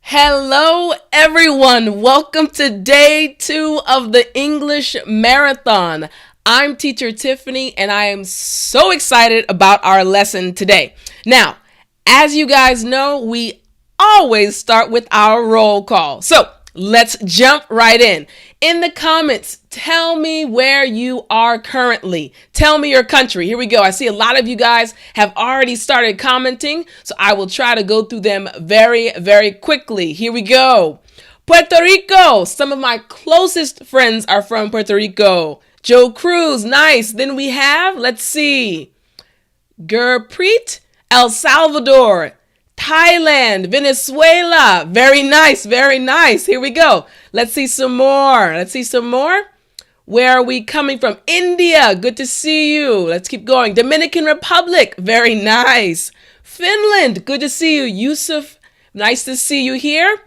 Hello, everyone. Welcome to day 2 of the English Marathon. I'm teacher Tiffani, and I am so excited about our lesson today. Now, as you guys know, we always start with our roll call. So let's jump right in. In the comments, tell me where you are currently. Tell me your country. Here we go. I see a lot of you guys have already started commenting, so I will try to go through them very, very quickly. Here we go. Puerto Rico. Some of my closest friends are from Puerto Rico. Joe Cruz, nice. Then we have, let's see, Gurpreet, El Salvador, Thailand, Venezuela. Very nice, very nice. Here we go. Let's see some more. Where are we coming from? India, good to see you. Let's keep going. Dominican Republic, very nice. Finland, good to see you. Yusuf, nice to see you here.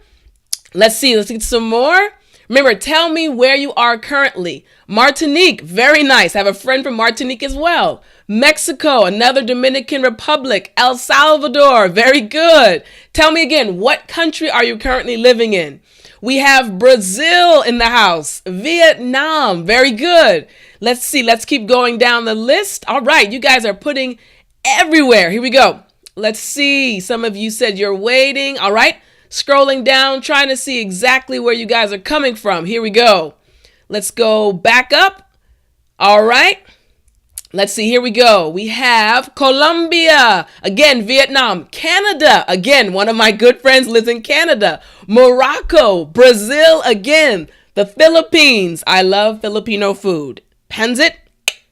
Let's get some more. Remember, tell me where you are currently. Martinique, very nice. I have a friend from Martinique as well. Mexico, another Dominican Republic. El Salvador, very good. Tell me again, what country are you currently living in? We have Brazil in the house. Vietnam, very good. Let's see, let's keep going down the list. All right, you guys are putting everywhere. Here we go. Let's see, some of you said you're waiting. All right, scrolling down, trying to see exactly where you guys are coming from. Here we go. Let's go back up. All right. Let's see, here we go. We have Colombia, again, Vietnam, Canada, again, one of my good friends lives in Canada, Morocco, Brazil, again, the Philippines. I love Filipino food. Penzit,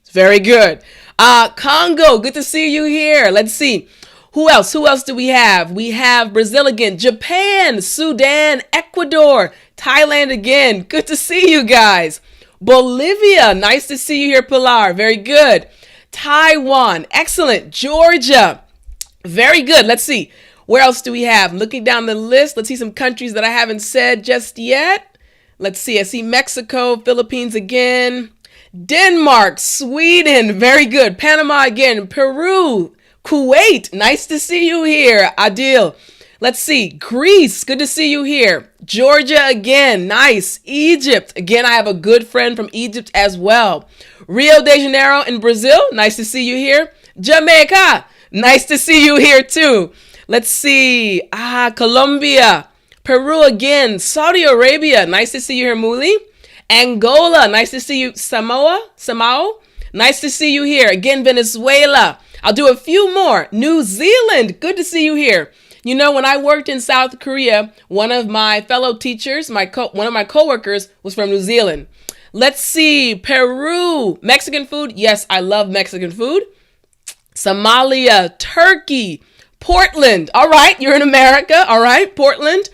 it's very good. Congo, good to see you here. Let's see. Who else do we have? We have Brazil again, Japan, Sudan, Ecuador, Thailand again. Good to see you guys. Bolivia, nice to see you here, Pilar. Very good. Taiwan, excellent. Georgia, very good. Let's see. Where else do we have? Looking down the list, let's see some countries that I haven't said just yet. Let's see. I see Mexico, Philippines again. Denmark, Sweden, very good. Panama again. Peru, Kuwait, nice to see you here. Adil. Let's see, Greece, good to see you here. Georgia again, nice. Egypt, again, I have a good friend from Egypt as well. Rio de Janeiro in Brazil, nice to see you here. Jamaica, nice to see you here too. Let's see, Colombia, Peru again. Saudi Arabia, nice to see you here, Muli. Angola, nice to see you. Samoa, nice to see you here. Again, Venezuela. I'll do a few more. New Zealand, good to see you here. You know, when I worked in South Korea, one of my fellow teachers, one of my coworkers was from New Zealand. Let's see, Peru, Mexican food. Yes, I love Mexican food. Somalia, Turkey, Portland. All right, you're in America. All right, Portland.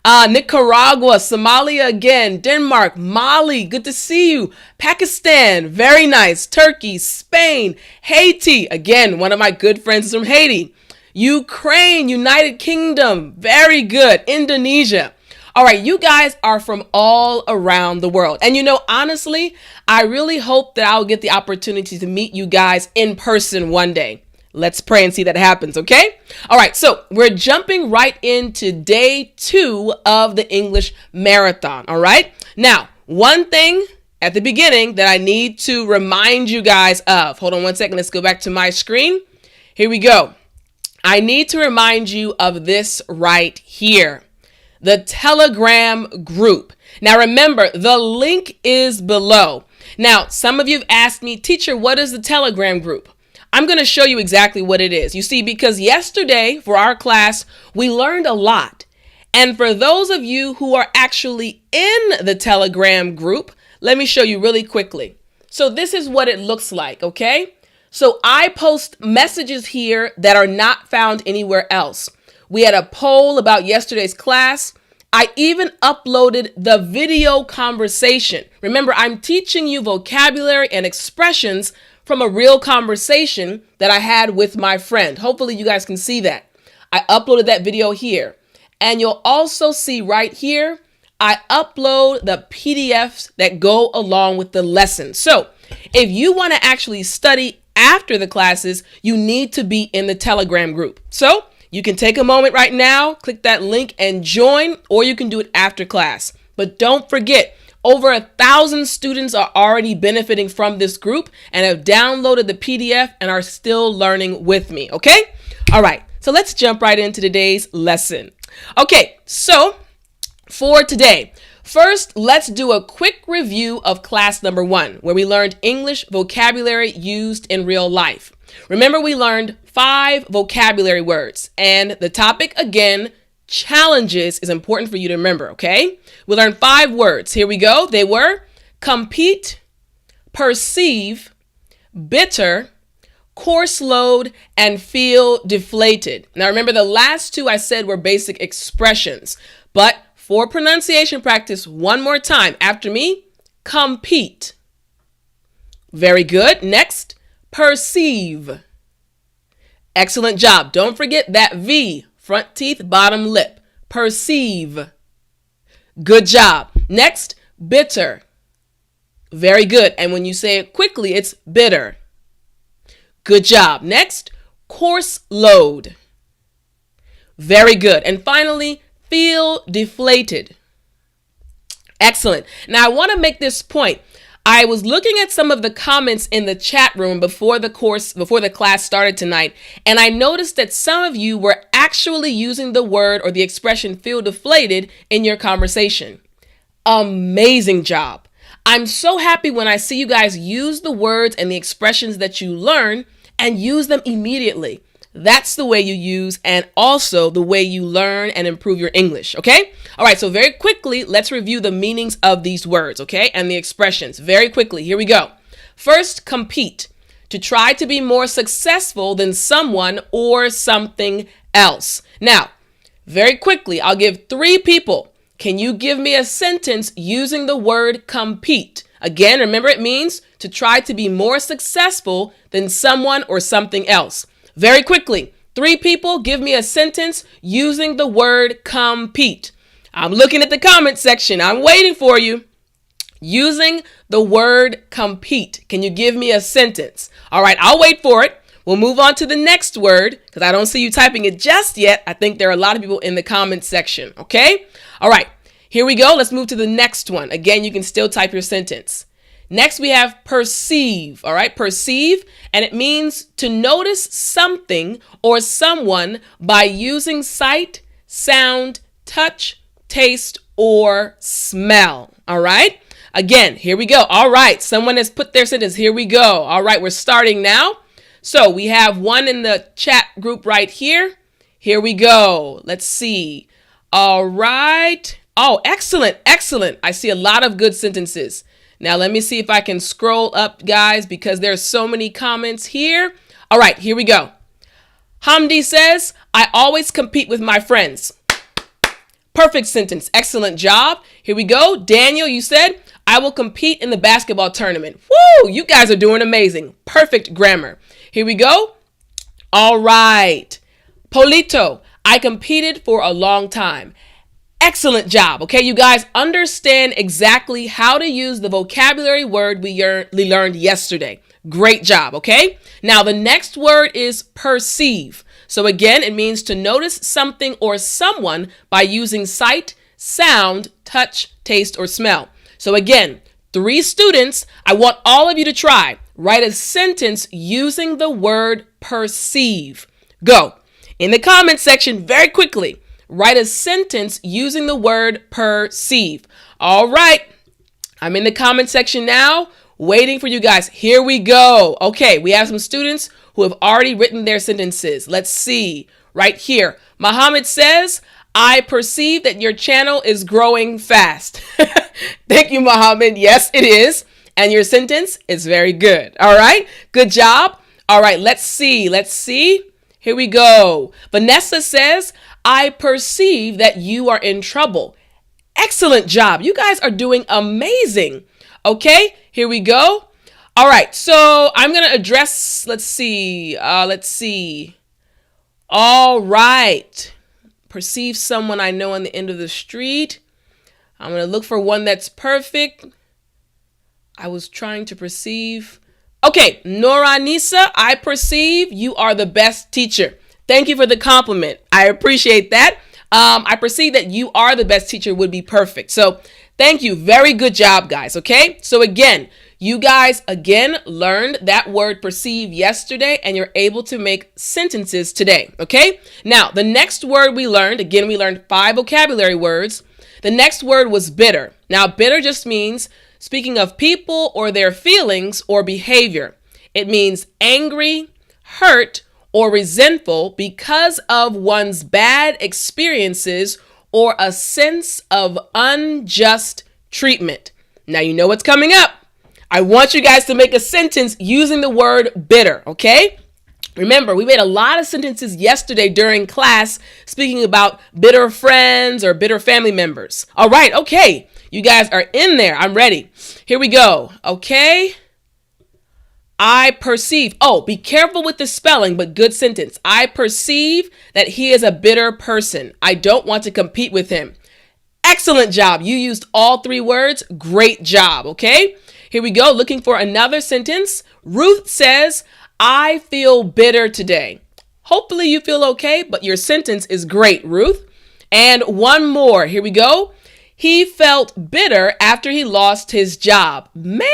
Nicaragua, Somalia again, Denmark, Mali, good to see you. Pakistan, very nice. Turkey, Spain, Haiti. Again, one of my good friends is from Haiti. Ukraine, United Kingdom, very good. Indonesia. All right, you guys are from all around the world. And you know, honestly, I really hope that I'll get the opportunity to meet you guys in person one day. Let's pray and see that happens, okay? All right, so we're jumping right into day 2 of the English Marathon, all right? Now, one thing at the beginning that I need to remind you guys of. Hold on one second, let's go back to my screen. Here we go. I need to remind you of this right here, the Telegram group. Now remember, the link is below. Now, some of you have asked me, teacher, what is the Telegram group? I'm going to show you exactly what it is. You see, because yesterday for our class, we learned a lot. And for those of you who are actually in the Telegram group, let me show you really quickly. So this is what it looks like, okay? So I post messages here that are not found anywhere else. We had a poll about yesterday's class. I even uploaded the video conversation. Remember, I'm teaching you vocabulary and expressions from a real conversation that I had with my friend. Hopefully you guys can see that. I uploaded that video here. And you'll also see right here, I upload the PDFs that go along with the lesson. So if you want to actually study after the classes, you need to be in the Telegram group. So You can take a moment right now, click that link and join, or you can do it after class. But don't forget, over 1,000 students are already benefiting from this group and have downloaded the PDF and are still learning with me, okay? All right, so let's jump right into today's lesson. Okay, so for today, first, let's do a quick review of class number 1, where we learned English vocabulary used in real life. Remember, we learned 5 vocabulary words, and the topic, again, challenges, is important for you to remember, okay? We learned 5 words. Here we go. They were compete, perceive, bitter, course load, and feel deflated. Now remember, the last 2 I said were basic expressions, but for pronunciation practice, one more time after me, compete. Very good. Next, perceive. Excellent job. Don't forget that V, front teeth, bottom lip. Perceive. Good job. Next, bitter. Very good. And when you say it quickly, it's bitter. Good job. Next, course load. Very good. And finally, feel deflated. Excellent. Now I want to make this point. I was looking at some of the comments in the chat room before the class started tonight, and I noticed that some of you were actually using the word or the expression feel deflated in your conversation. Amazing job. I'm so happy when I see you guys use the words and the expressions that you learn and use them immediately. That's the way you use and also the way you learn and improve your English, okay? All right, so very quickly, let's review the meanings of these words, okay? And the expressions. Very quickly, here we go. First, compete. To try to be more successful than someone or something else. Now, very quickly, I'll give 3 people. Can you give me a sentence using the word compete? Again, remember it means to try to be more successful than someone or something else. Very quickly, 3 people, give me a sentence using the word compete. I'm looking at the comment section. I'm waiting for you. Using the word compete. Can you give me a sentence? All right, I'll wait for it. We'll move on to the next word because I don't see you typing it just yet. I think there are a lot of people in the comment section, okay? All right, here we go. Let's move to the next one. Again, you can still type your sentence. Next, we have perceive, all right? Perceive, and it means to notice something or someone by using sight, sound, touch, taste, or smell, all right? Again, here we go. All right, someone has put their sentence. Here we go. All right, we're starting now. So we have one in the chat group right here. Here we go. Let's see. All right. Oh, excellent, excellent. I see a lot of good sentences. Now, let me see if I can scroll up, guys, because there's so many comments here. All right, here we go. Hamdi says, I always compete with my friends. Perfect sentence. Excellent job. Here we go. Daniel, you said, I will compete in the basketball tournament. Woo! You guys are doing amazing. Perfect grammar. Here we go. All right. Polito, I competed for a long time. Excellent job. Okay, you guys understand exactly how to use the vocabulary word we learned yesterday. Great job. Okay, now the next word is perceive. So again, it means to notice something or someone by using sight, sound, touch, taste, or smell. So again, 3 students, I want all of you to try. Write a sentence using the word perceive. Go. In the comment section, very quickly, write a sentence using the word perceive. All right. I'm in the comment section now, waiting for you guys. Here we go. Okay, we have some students who have already written their sentences. Let's see. Right here. Muhammad says, I perceive that your channel is growing fast. Thank you, Muhammad. Yes, it is. And your sentence is very good. All right. Good job. All right. Let's see. Let's see. Here we go. Vanessa says, I perceive that you are in trouble. Excellent job. You guys are doing amazing. Okay. Here we go. All right. So I'm going to address, let's see. All right. Perceive someone I know on the end of the street. I'm going to look for one that's perfect. I was trying to perceive. Okay, Nora Nisa, I perceive you are the best teacher. Thank you for the compliment. I appreciate that. I perceive that you are the best teacher would be perfect. So thank you. Very good job, guys. Okay. So again, you guys again learned that word perceive yesterday and you're able to make sentences today. Okay. Now the next word we learned, again, we learned 5 vocabulary words. The next word was bitter. Now bitter just means speaking of people or their feelings or behavior. It means angry, hurt, or resentful because of one's bad experiences or a sense of unjust treatment. Now you know what's coming up. I want you guys to make a sentence using the word bitter, okay? Remember, we made a lot of sentences yesterday during class speaking about bitter friends or bitter family members. All right, okay. You guys are in there. I'm ready. Here we go, okay? I perceive. Oh, be careful with the spelling, but good sentence. I perceive that he is a bitter person. I don't want to compete with him. Excellent job. You used all 3 words. Great job. Okay. Here we go. Looking for another sentence. Ruth says, I feel bitter today. Hopefully you feel okay, but your sentence is great, Ruth. And one more. Here we go. He felt bitter after he lost his job. Man,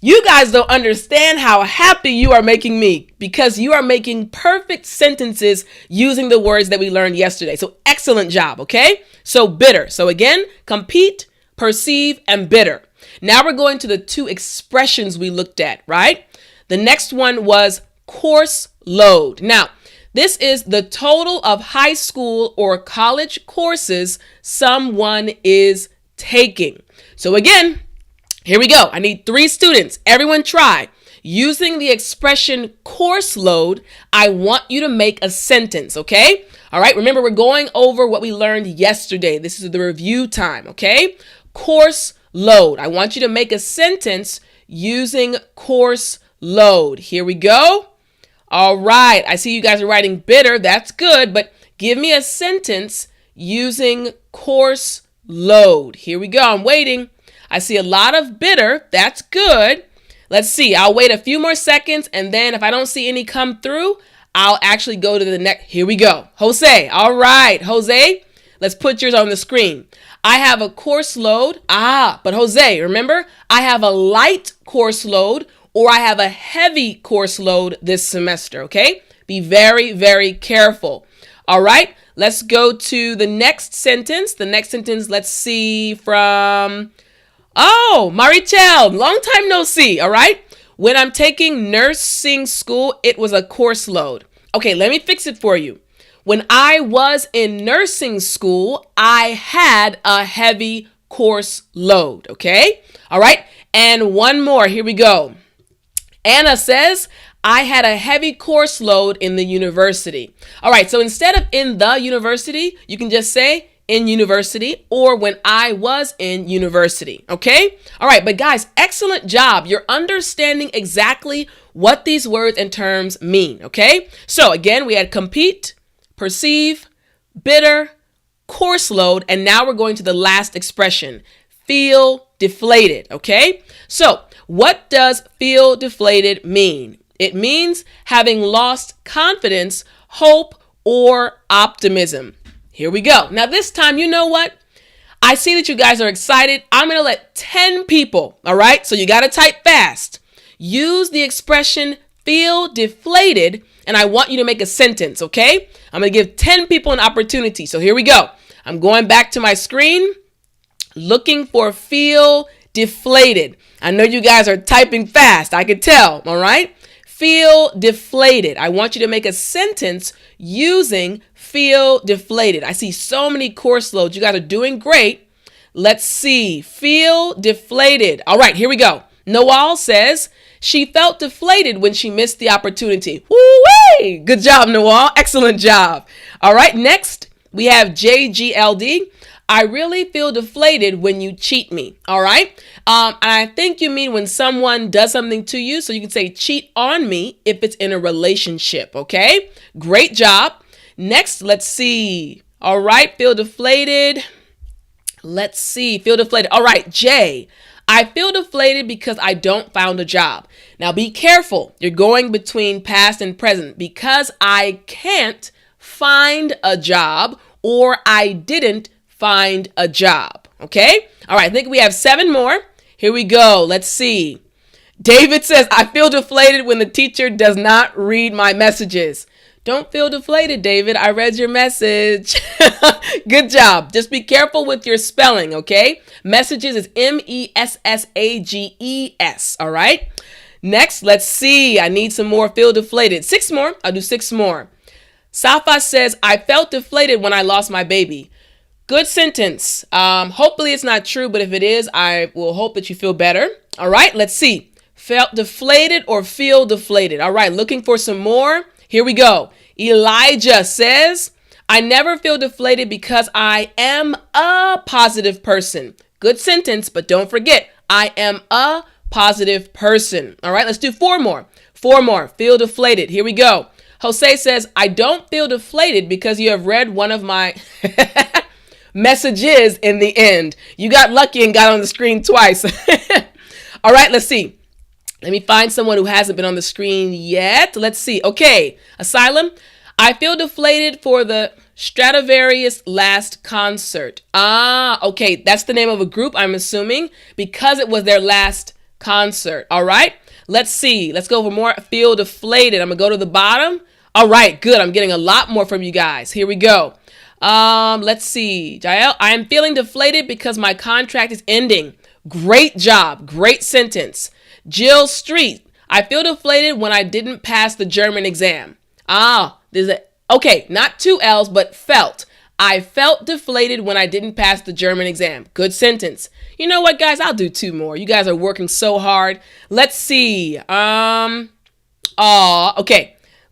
you guys don't understand how happy you are making me because you are making perfect sentences using the words that we learned yesterday. So excellent job, okay? So bitter. So again, compete, perceive, and bitter. Now we're going to the 2 expressions we looked at, right? The next one was course load. Now, this is the total of high school or college courses someone is taking. So again, here we go. I need 3 students. Everyone try. Using the expression course load, I want you to make a sentence, okay? All right, remember we're going over what we learned yesterday. This is the review time, okay? Course load. I want you to make a sentence using course load. Here we go. All right, I see you guys are writing bitter. That's good, but give me a sentence using course load. Here we go. I'm waiting. I see a lot of bitter. That's good. Let's see. I'll wait a few more seconds, and then if I don't see any come through, I'll actually go to the next. Here we go. Jose. All right, Jose, let's put yours on the screen. I have a course load. But Jose, remember, I have a light course load or I have a heavy course load this semester, okay? Be very, very careful. All right, let's go to the next sentence. The next sentence, let's see from... Oh, Marichel, long time no see, all right? When I'm taking nursing school, it was a course load. Okay, let me fix it for you. When I was in nursing school, I had a heavy course load, okay? All right, and one more, here we go. Anna says, I had a heavy course load in the university. All right, so instead of in the university, you can just say in university or when I was in university, okay? All right, but guys, excellent job. You're understanding exactly what these words and terms mean, okay? So again, we had compete, perceive, bitter, course load, and now we're going to the last expression, feel deflated, okay? So what does feel deflated mean? It means having lost confidence, hope, or optimism. Here we go. Now this time, you know what? I see that you guys are excited. I'm going to let 10 people, all right? So you got to type fast. Use the expression feel deflated, and I want you to make a sentence, okay? I'm going to give 10 people an opportunity. So here we go. I'm going back to my screen, looking for feel deflated. I know you guys are typing fast. I could tell, all right? Feel deflated. I want you to make a sentence using feel deflated. I see so many course loads. You guys are doing great. Let's see. Feel deflated. All right, here we go. Noel says she felt deflated when she missed the opportunity. Woo-wee! Good job, Noel. Excellent job. All right, next we have JGLD. I really feel deflated when you cheat me. All right. And I think you mean when someone does something to you. So you can say cheat on me if it's in a relationship. Okay. Great job. Next, let's see. All right. Feel deflated. Let's see. Feel deflated. All right. J. I feel deflated because I don't found a job. Now be careful. You're going between past and present. Because I can't find a job or I didn't find a job. Okay? All right, I think we have 7 more. Here we go. Let's see. David says, I feel deflated when the teacher does not read my messages. Don't feel deflated, David. I read your message. Good job. Just be careful with your spelling, okay? Messages is M-E-S-S-A-G-E-S, all right? Next, let's see. I need some more feel deflated. 6 more. I'll do 6 more. Safa says, I felt deflated when I lost my baby. Good sentence. Hopefully it's not true, but if it is, I will hope that you feel better. All right, let's see. Felt deflated or feel deflated. All right, looking for some more. Here we go. Elijah says, I never feel deflated because I am a positive person. Good sentence, but don't forget, I am a positive person. All right, let's do 4 more. 4 more. Feel deflated. Here we go. Jose says, I don't feel deflated because you have read one of my messages in the end. You got lucky and got on the screen twice. All right, let's see. Let me find someone who hasn't been on the screen yet. Let's see. Okay, Asylum. I feel deflated for the Stradivarius last concert. Okay, that's the name of a group, I'm assuming, because it was their last concert. All right, let's see. Let's go for more feel deflated. I'm going to go to the bottom. All right, good. I'm getting a lot more from you guys. Here we go. Let's see. Jael, I am feeling deflated because my contract is ending. Great job. Great sentence. Jill Street, I feel deflated when I didn't pass the German exam. Okay, not 2 L's, but felt. I felt deflated when I didn't pass the German exam. Good sentence. You know what, guys? I'll do 2 more. You guys are working so hard. Let's see. Okay.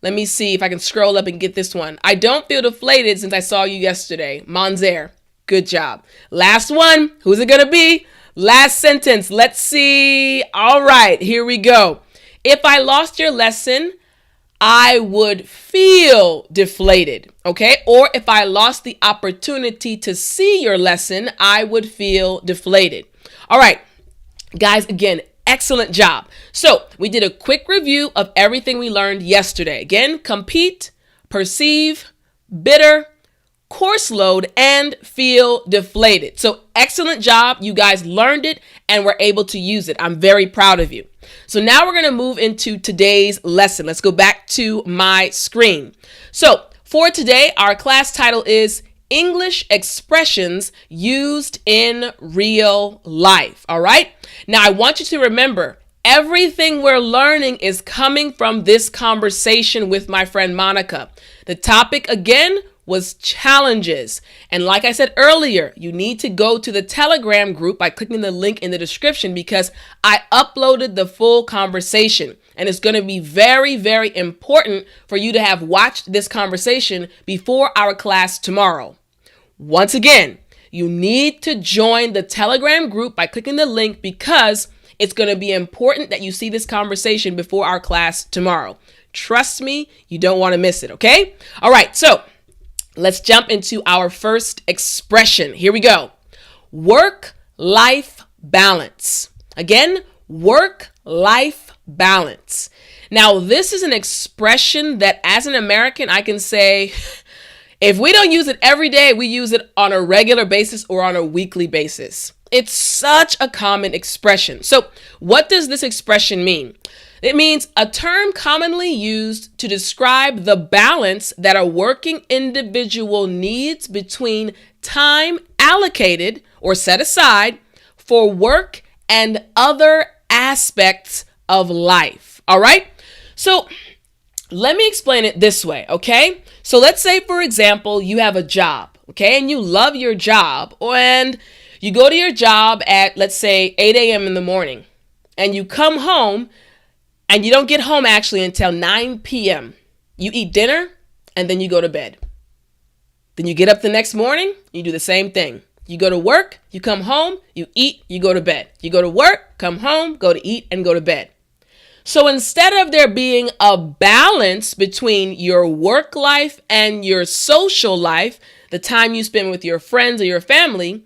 Let me see if I can scroll up and get this one. I don't feel deflated since I saw you yesterday. Monzer. Good job. Last one. Who's it going to be? Last sentence. Let's see. All right, here we go. If I lost your lesson, I would feel deflated, okay? Or if I lost the opportunity to see your lesson, I would feel deflated. All right, guys, again, excellent job. So we did a quick review of everything we learned yesterday. Again, compete, perceive, bitter, course load, and feel deflated. So excellent job. You guys learned it and were able to use it. I'm very proud of you. So now we're going to move into today's lesson. Let's go back to my screen. So for today, our class title is English Expressions Used in Real Life. All right. Now I want you to remember everything we're learning is coming from this conversation with my friend Monica. The topic again was challenges. And like I said earlier, you need to go to the Telegram group by clicking the link in the description because I uploaded the full conversation. And it's going to be very, very important for you to have watched this conversation before our class tomorrow. Once again, you need to join the Telegram group by clicking the link because it's going to be important that you see this conversation before our class tomorrow. Trust me, you don't want to miss it, okay? All right, so let's jump into our first expression. Here we go. Work-life balance. Again, work-life balance. Now, this is an expression that as an American, I can say, if we don't use it every day, we use it on a regular basis or on a weekly basis. It's such a common expression. So what does this expression mean? It means a term commonly used to describe the balance that a working individual needs between time allocated or set aside for work and other aspects of life. All right. So let me explain it this way. Okay. So let's say, for example, you have a job. Okay. And you love your job and you go to your job at, let's say, 8 a.m. in the morning and you come home and you don't get home actually until 9 p.m. You eat dinner and then you go to bed. Then you get up the next morning, you do the same thing. You go to work, you come home, you eat, you go to bed. You go to work, come home, go to eat, and go to bed. So instead of there being a balance between your work life and your social life, the time you spend with your friends or your family,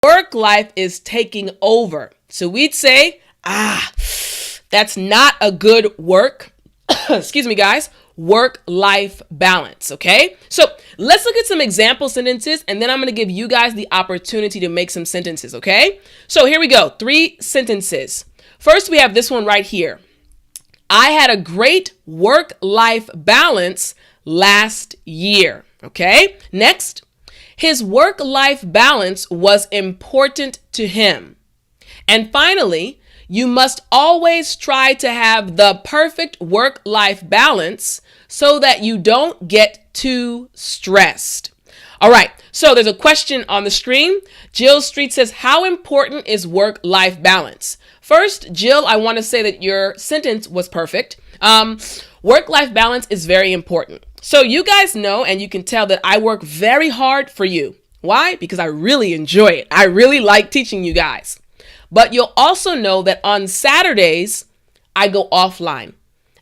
Work life is taking over. So we'd say, that's not a good work. Excuse me, guys. Work-life balance, okay? So let's look at some example sentences, and then I'm going to give you guys the opportunity to make some sentences, okay? So here we go. 3 sentences. First, we have this one right here. I had a great work-life balance last year, okay? Next, his work-life balance was important to him. And finally, you must always try to have the perfect work-life balance so that you don't get too stressed. All right, so there's a question on the screen. Jill Street says, how important is work-life balance? First, Jill, I want to say that your sentence was perfect. Work-life balance is very important. So you guys know, and you can tell that I work very hard for you. Why? Because I really enjoy it. I really like teaching you guys. But you'll also know that on Saturdays, I go offline.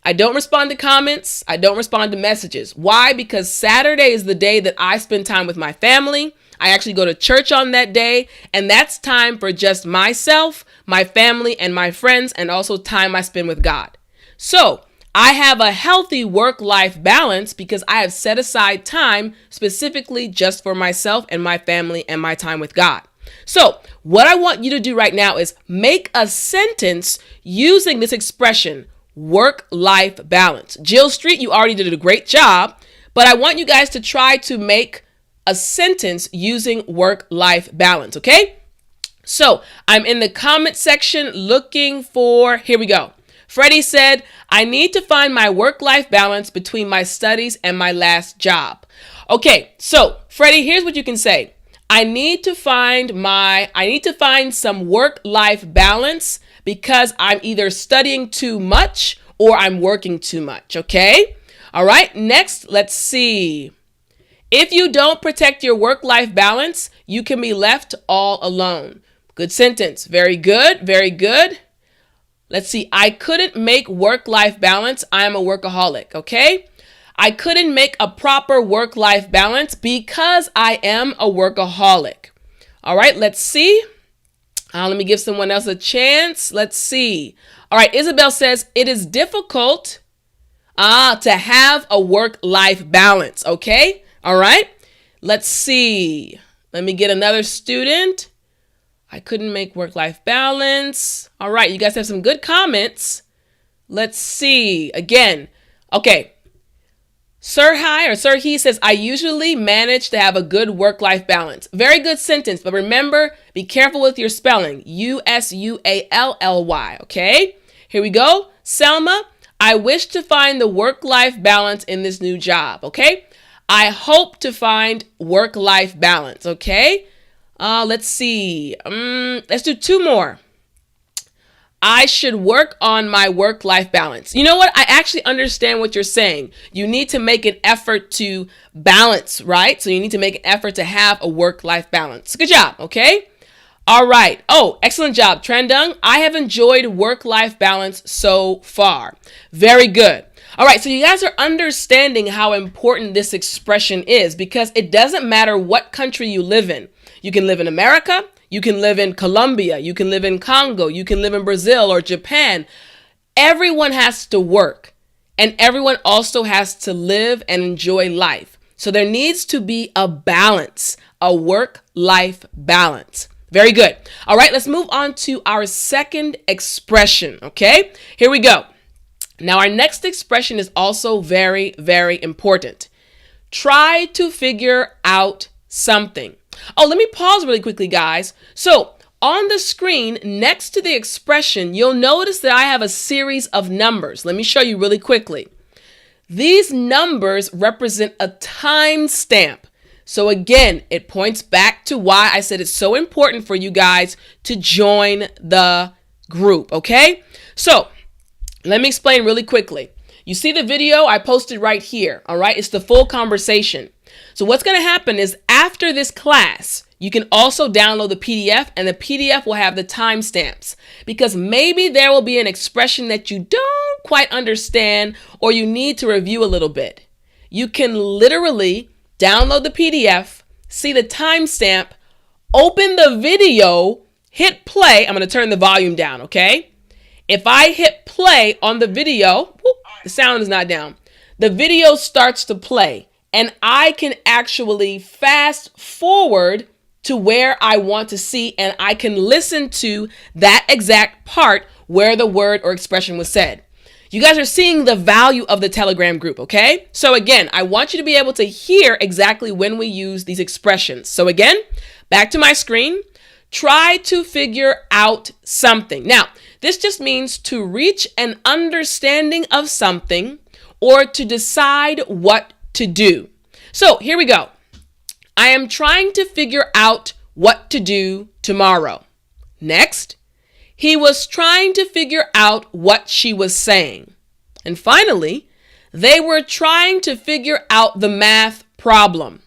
I don't respond to comments. I don't respond to messages. Why? Because Saturday is the day that I spend time with my family. I actually go to church on that day, and that's time for just myself, my family, and my friends, and also time I spend with God. So I have a healthy work-life balance because I have set aside time specifically just for myself and my family and my time with God. So what I want you to do right now is make a sentence using this expression, work-life balance. Jill Street, you already did a great job, but I want you guys to try to make a sentence using work-life balance, okay? So I'm in the comment section looking for, here we go. Freddie said, I need to find my work-life balance between my studies and my last job. Okay, so Freddie, here's what you can say. I need to find some work-life balance because I'm either studying too much or I'm working too much, okay? All right, next, let's see. If you don't protect your work-life balance, you can be left all alone. Good sentence. Very good, very good. Let's see. I couldn't make work-life balance. I am a workaholic, okay? I couldn't make a proper work-life balance because I am a workaholic. All right, let's see. Let me give someone else a chance. Let's see. All right, Isabel says, it is difficult to have a work-life balance, okay? All right, let's see. Let me get another student. I couldn't make work-life balance. All right, you guys have some good comments. Let's see. Again, okay. Sir He says, I usually manage to have a good work-life balance. Very good sentence, but remember, be careful with your spelling. Usually, okay? Here we go. Selma, I wish to find the work-life balance in this new job, okay? I hope to find work-life balance, okay? Let's see. Let's do 2 more. I should work on my work-life balance. You know what? I actually understand what you're saying. You need to make an effort to balance, right? So you need to make an effort to have a work-life balance. Good job, okay? All right. Oh, excellent job, Trendung. I have enjoyed work-life balance so far. Very good. All right, so you guys are understanding how important this expression is because it doesn't matter what country you live in. You can live in America, you can live in Colombia, you can live in Congo, you can live in Brazil or Japan. Everyone has to work, and everyone also has to live and enjoy life. So there needs to be a balance, a work-life balance. Very good. All right, let's move on to our second expression, okay? Here we go. Now, our next expression is also very, very important. Try to figure out something. Oh, let me pause really quickly, guys. So on the screen next to the expression, you'll notice that I have a series of numbers. Let me show you really quickly. These numbers represent a timestamp. So again, it points back to why I said it's so important for you guys to join the group, okay? So let me explain really quickly. You see the video I posted right here, all right? It's the full conversation. So what's going to happen is after this class, you can also download the PDF, and the PDF will have the timestamps because maybe there will be an expression that you don't quite understand or you need to review a little bit. You can literally download the PDF, see the timestamp, open the video, hit play. I'm going to turn the volume down, okay? If I hit play on the video, whoop, the sound is not down. The video starts to play and I can actually fast forward to where I want to see, and I can listen to that exact part where the word or expression was said. You guys are seeing the value of the Telegram group, okay? So again, I want you to be able to hear exactly when we use these expressions. So again, back to my screen, try to figure out something. Now, this just means to reach an understanding of something or to decide what to do. So here we go. I am trying to figure out what to do tomorrow. Next, he was trying to figure out what she was saying. And finally, they were trying to figure out the math problem.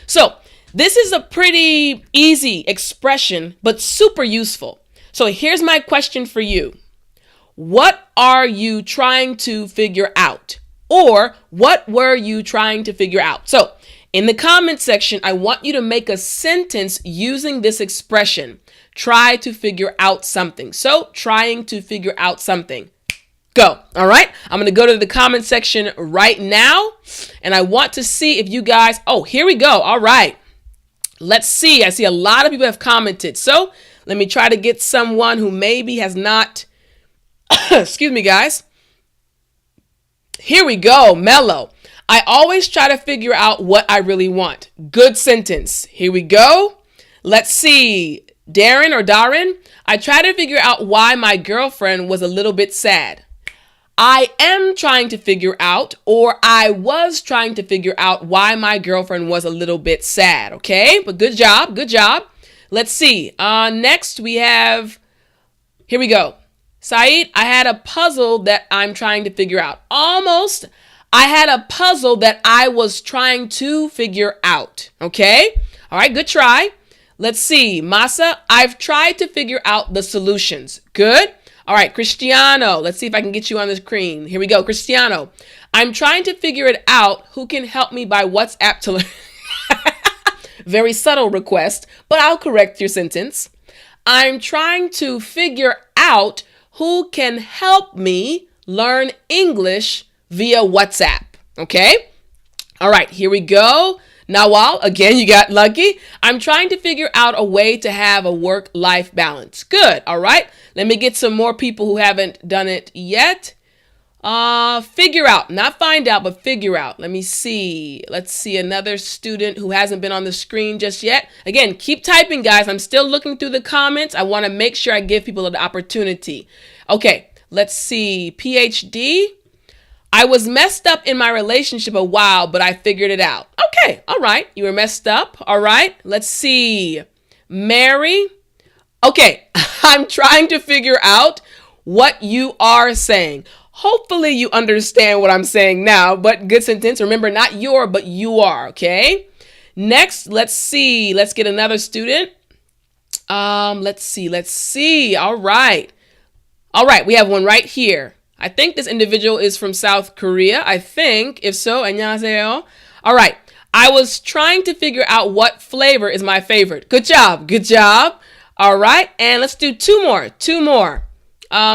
So this is a pretty easy expression, but super useful. So here's my question for you. What are you trying to figure out? Or what were you trying to figure out? So in the comment section, I want you to make a sentence using this expression. Try to figure out something. So trying to figure out something. Go. All right. I'm going to go to the comment section right now. And I want to see if you guys, oh, here we go. All right. Let's see. I see a lot of people have commented. So let me try to get someone who maybe has not, excuse me, guys. Here we go. Mellow. I always try to figure out what I really want. Good sentence. Here we go. Let's see. Darren or Darren. I try to figure out why my girlfriend was a little bit sad. I am trying to figure out, or I was trying to figure out why my girlfriend was a little bit sad. Okay, but good job. Good job. Let's see. Next we have, here we go. Saeed, I had a puzzle that I'm trying to figure out. Almost. I had a puzzle that I was trying to figure out. Okay. All right. Good try. Let's see. Masa, I've tried to figure out the solutions. Good. All right. Cristiano, let's see if I can get you on the screen. Here we go. Cristiano, I'm trying to figure it out. Who can help me by WhatsApp to learn? Very subtle request, but I'll correct your sentence. I'm trying to figure out who can help me learn English via WhatsApp. Okay. All right. Here we go. Nawal, again, you got lucky. I'm trying to figure out a way to have a work-life balance. Good. All right. Let me get some more people who haven't done it yet. Figure out, not find out, but figure out. Let me see. Let's see another student who hasn't been on the screen just yet. Again, keep typing, guys. I'm still looking through the comments. I want to make sure I give people the opportunity. Okay. Let's see. PhD. I was messed up in my relationship a while, but I figured it out. Okay. All right. You were messed up. All right. Let's see. Mary. Okay. I'm trying to figure out what you are saying. Hopefully you understand what I'm saying now, but good sentence. Remember, not your, but you are. Okay. Next, let's see. Let's get another student. Let's see. All right. All right. We have one right here. I think this individual is from South Korea. I think. If so, 안녕하세요. All right. I was trying to figure out what flavor is my favorite. Good job. Good job. All right. And let's do two more.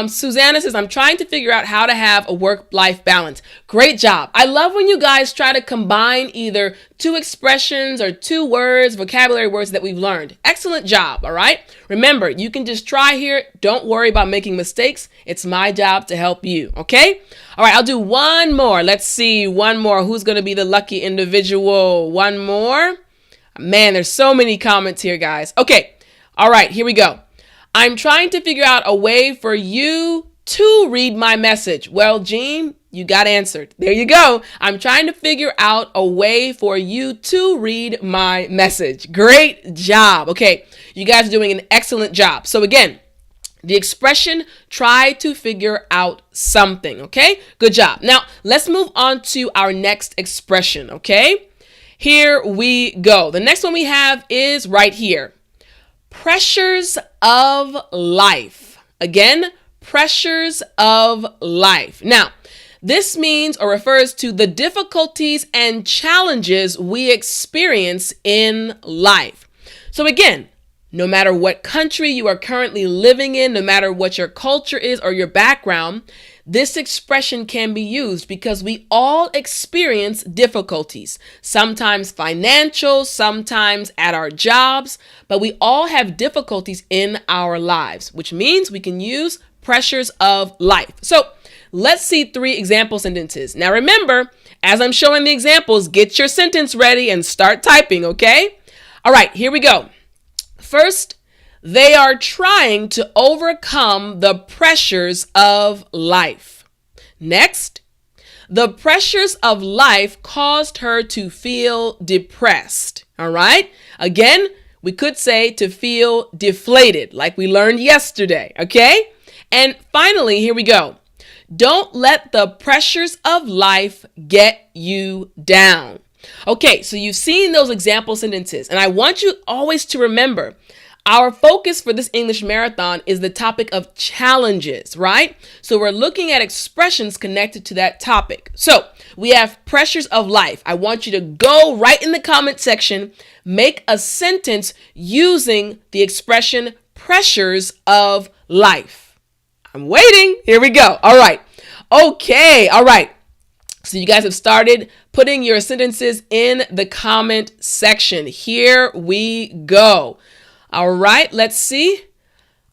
Susanna says, I'm trying to figure out how to have a work-life balance. Great job. I love when you guys try to combine either two expressions or two words, vocabulary words that we've learned. Excellent job. All right. Remember, you can just try here. Don't worry about making mistakes. It's my job to help you. Okay. All right. I'll do one more. Let's see. One more. Who's going to be the lucky individual? One more. Man, there's so many comments here, guys. Okay. All right. Here we go. I'm trying to figure out a way for you to read my message. Well, Jean, you got answered. There you go. I'm trying to figure out a way for you to read my message. Great job. Okay, you guys are doing an excellent job. So again, the expression, try to figure out something. Okay, good job. Now, let's move on to our next expression. Okay, here we go. The next one we have is right here. Pressures of life. Again, pressures of life. Now, this means or refers to the difficulties and challenges we experience in life. So again, no matter what country you are currently living in, no matter what your culture is or your background, this expression can be used because we all experience difficulties, sometimes financial, sometimes at our jobs, but we all have difficulties in our lives, which means we can use pressures of life. So let's see 3 example sentences. Now remember, as I'm showing the examples, get your sentence ready and start typing, okay? All right, here we go. First, they are trying to overcome the pressures of life. Next, the pressures of life caused her to feel depressed. All right? Again, we could say to feel deflated, like we learned yesterday, okay? And finally, here we go. Don't let the pressures of life get you down. Okay, so you've seen those example sentences, and I want you always to remember, our focus for this English marathon is the topic of challenges, right? So we're looking at expressions connected to that topic. So we have pressures of life. I want you to go right in the comment section, make a sentence using the expression pressures of life. I'm waiting. Here we go. All right. Okay. All right. So you guys have started putting your sentences in the comment section. Here we go. All right, let's see.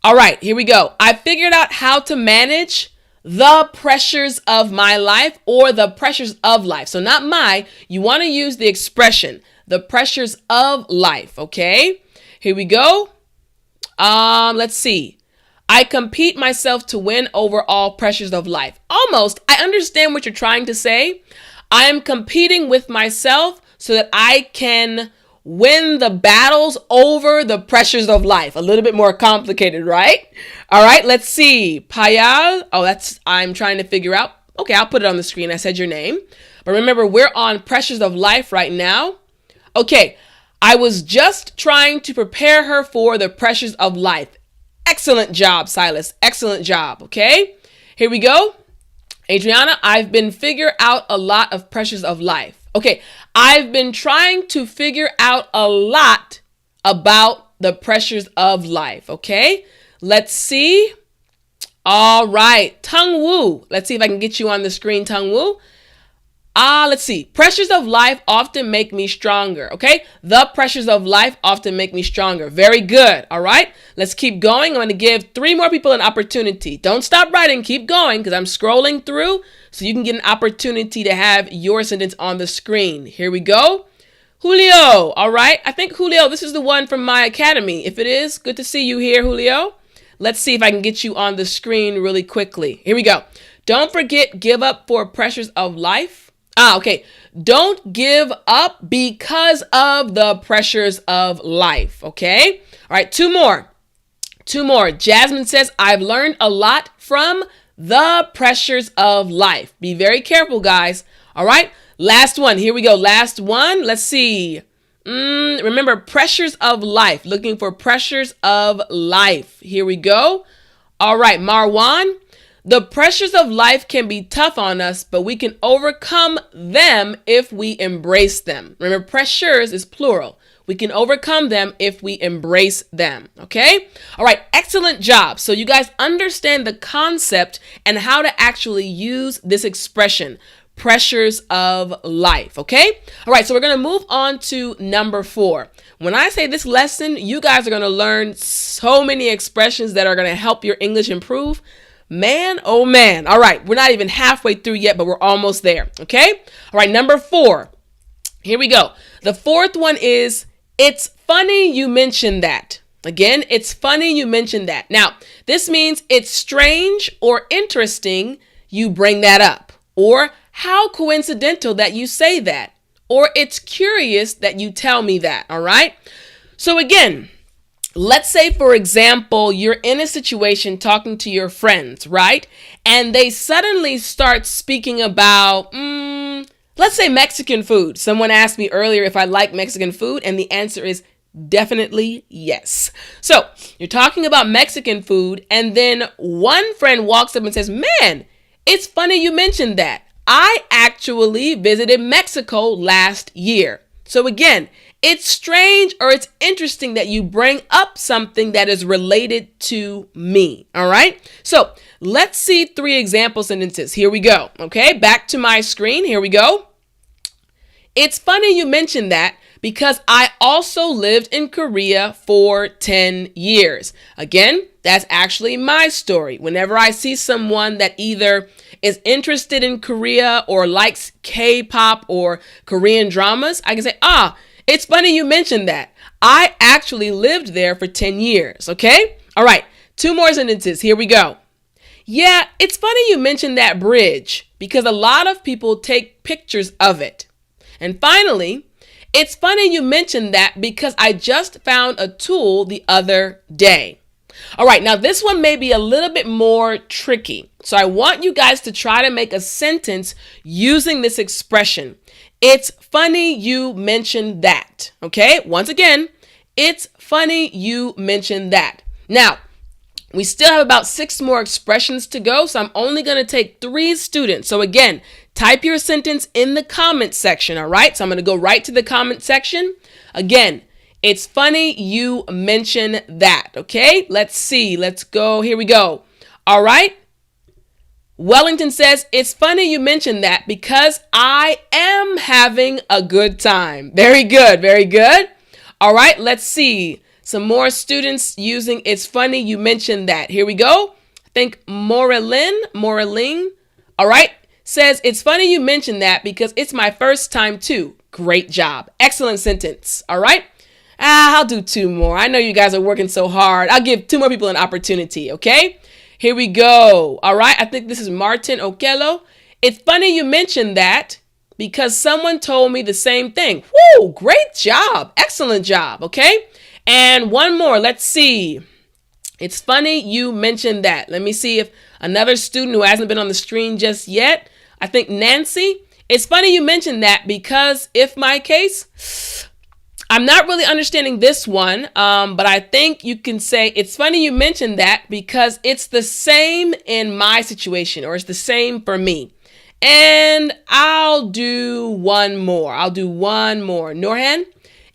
All right, here we go. I figured out how to manage the pressures of my life or the pressures of life. So not my, you want to use the expression, the pressures of life, okay? Here we go. Let's see. I compete myself to win over all pressures of life. Almost, I understand what you're trying to say. I am competing with myself so that I can win the battles over the pressures of life. A little bit more complicated, right? All right, let's see. Payal. Oh, I'm trying to figure out. Okay, I'll put it on the screen. I said your name. But remember, we're on pressures of life right now. Okay, I was just trying to prepare her for the pressures of life. Excellent job, Silas. Excellent job. Okay, here we go. Adriana, I've been figure out a lot of pressures of life. Okay, I've been trying to figure out a lot about the pressures of life. Okay, let's see. All right, Tung Woo. Let's see if I can get you on the screen, Tung Woo. Let's see. Pressures of life often make me stronger. Okay, the pressures of life often make me stronger. Very good. All right, let's keep going. I'm going to give 3 more people an opportunity. Don't stop writing. Keep going because I'm scrolling through so you can get an opportunity to have your sentence on the screen. Here we go. Julio. All right, I think Julio, this is the one from my academy. If it is, good to see you here, Julio. Let's see if I can get you on the screen really quickly. Here we go. Don't forget, give up for pressures of life. Okay. Don't give up because of the pressures of life. Okay. All right. 2 more. 2 more. Jasmine says, I've learned a lot from the pressures of life. Be very careful, guys. All right. Last one. Here we go. Last one. Let's see. Remember, pressures of life. Looking for pressures of life. Here we go. All right. Marwan. The pressures of life can be tough on us, but we can overcome them if we embrace them. Remember, pressures is plural. We can overcome them if we embrace them. Okay? All right. Excellent job. So you guys understand the concept and how to actually use this expression, pressures of life. Okay? All right. So we're going to move on to number 4. When I say this lesson, you guys are going to learn so many expressions that are going to help your English improve. Man, oh man. All right. We're not even halfway through yet, but we're almost there. Okay. All right. Number 4. Here we go. The 4th one is, it's funny you mentioned that. Again, it's funny you mentioned that. Now, this means it's strange or interesting you bring that up. Or how coincidental that you say that. Or it's curious that you tell me that. All right. So again, let's say, for example, you're in a situation talking to your friends, right? And they suddenly start speaking about, let's say Mexican food. Someone asked me earlier if I like Mexican food, and the answer is definitely yes. So you're talking about Mexican food, and then one friend walks up and says, man, it's funny you mentioned that. I actually visited Mexico last year. So again, It's strange or it's interesting that you bring up something that is related to me. All right. So let's see 3 example sentences. Here we go. Okay. Back to my screen. Here we go. It's funny you mentioned that because I also lived in Korea for 10 years. Again, that's actually my story. Whenever I see someone that either is interested in Korea or likes K-pop or Korean dramas, I can say, it's funny you mentioned that. I actually lived there for 10 years, okay? All right, 2 more sentences. Here we go. Yeah, it's funny you mentioned that bridge because a lot of people take pictures of it. And finally, it's funny you mentioned that because I just found a tool the other day. All right, now this one may be a little bit more tricky. So I want you guys to try to make a sentence using this expression. It's funny you mentioned that. Okay, once again, it's funny you mentioned that. Now, we still have about 6 more expressions to go, so I'm only going to take 3 students. So again, type your sentence in the comment section, all right? So I'm going to go right to the comment section. Again, it's funny you mentioned that, okay? Let's see. Let's go. Here we go. All right. Wellington says, it's funny you mentioned that because I am having a good time. Very good. Very good. All right. Let's see. Some more students using it's funny you mentioned that. Here we go. I think Moreline, all right, says it's funny you mentioned that because it's my first time too. Great job. Excellent sentence. All right. I'll do 2 more. I know you guys are working so hard. I'll give 2 more people an opportunity. Okay. Here we go. All right. I think this is Martin Okello. It's funny you mentioned that because someone told me the same thing. Woo, great job. Excellent job. Okay. And 1 more. Let's see. It's funny you mentioned that. Let me see if another student who hasn't been on the screen just yet. I think Nancy. It's funny you mentioned that because if my case, I'm not really understanding this one, but I think you can say it's funny you mentioned that because it's the same in my situation or it's the same for me. And I'll do 1 more. Norhan,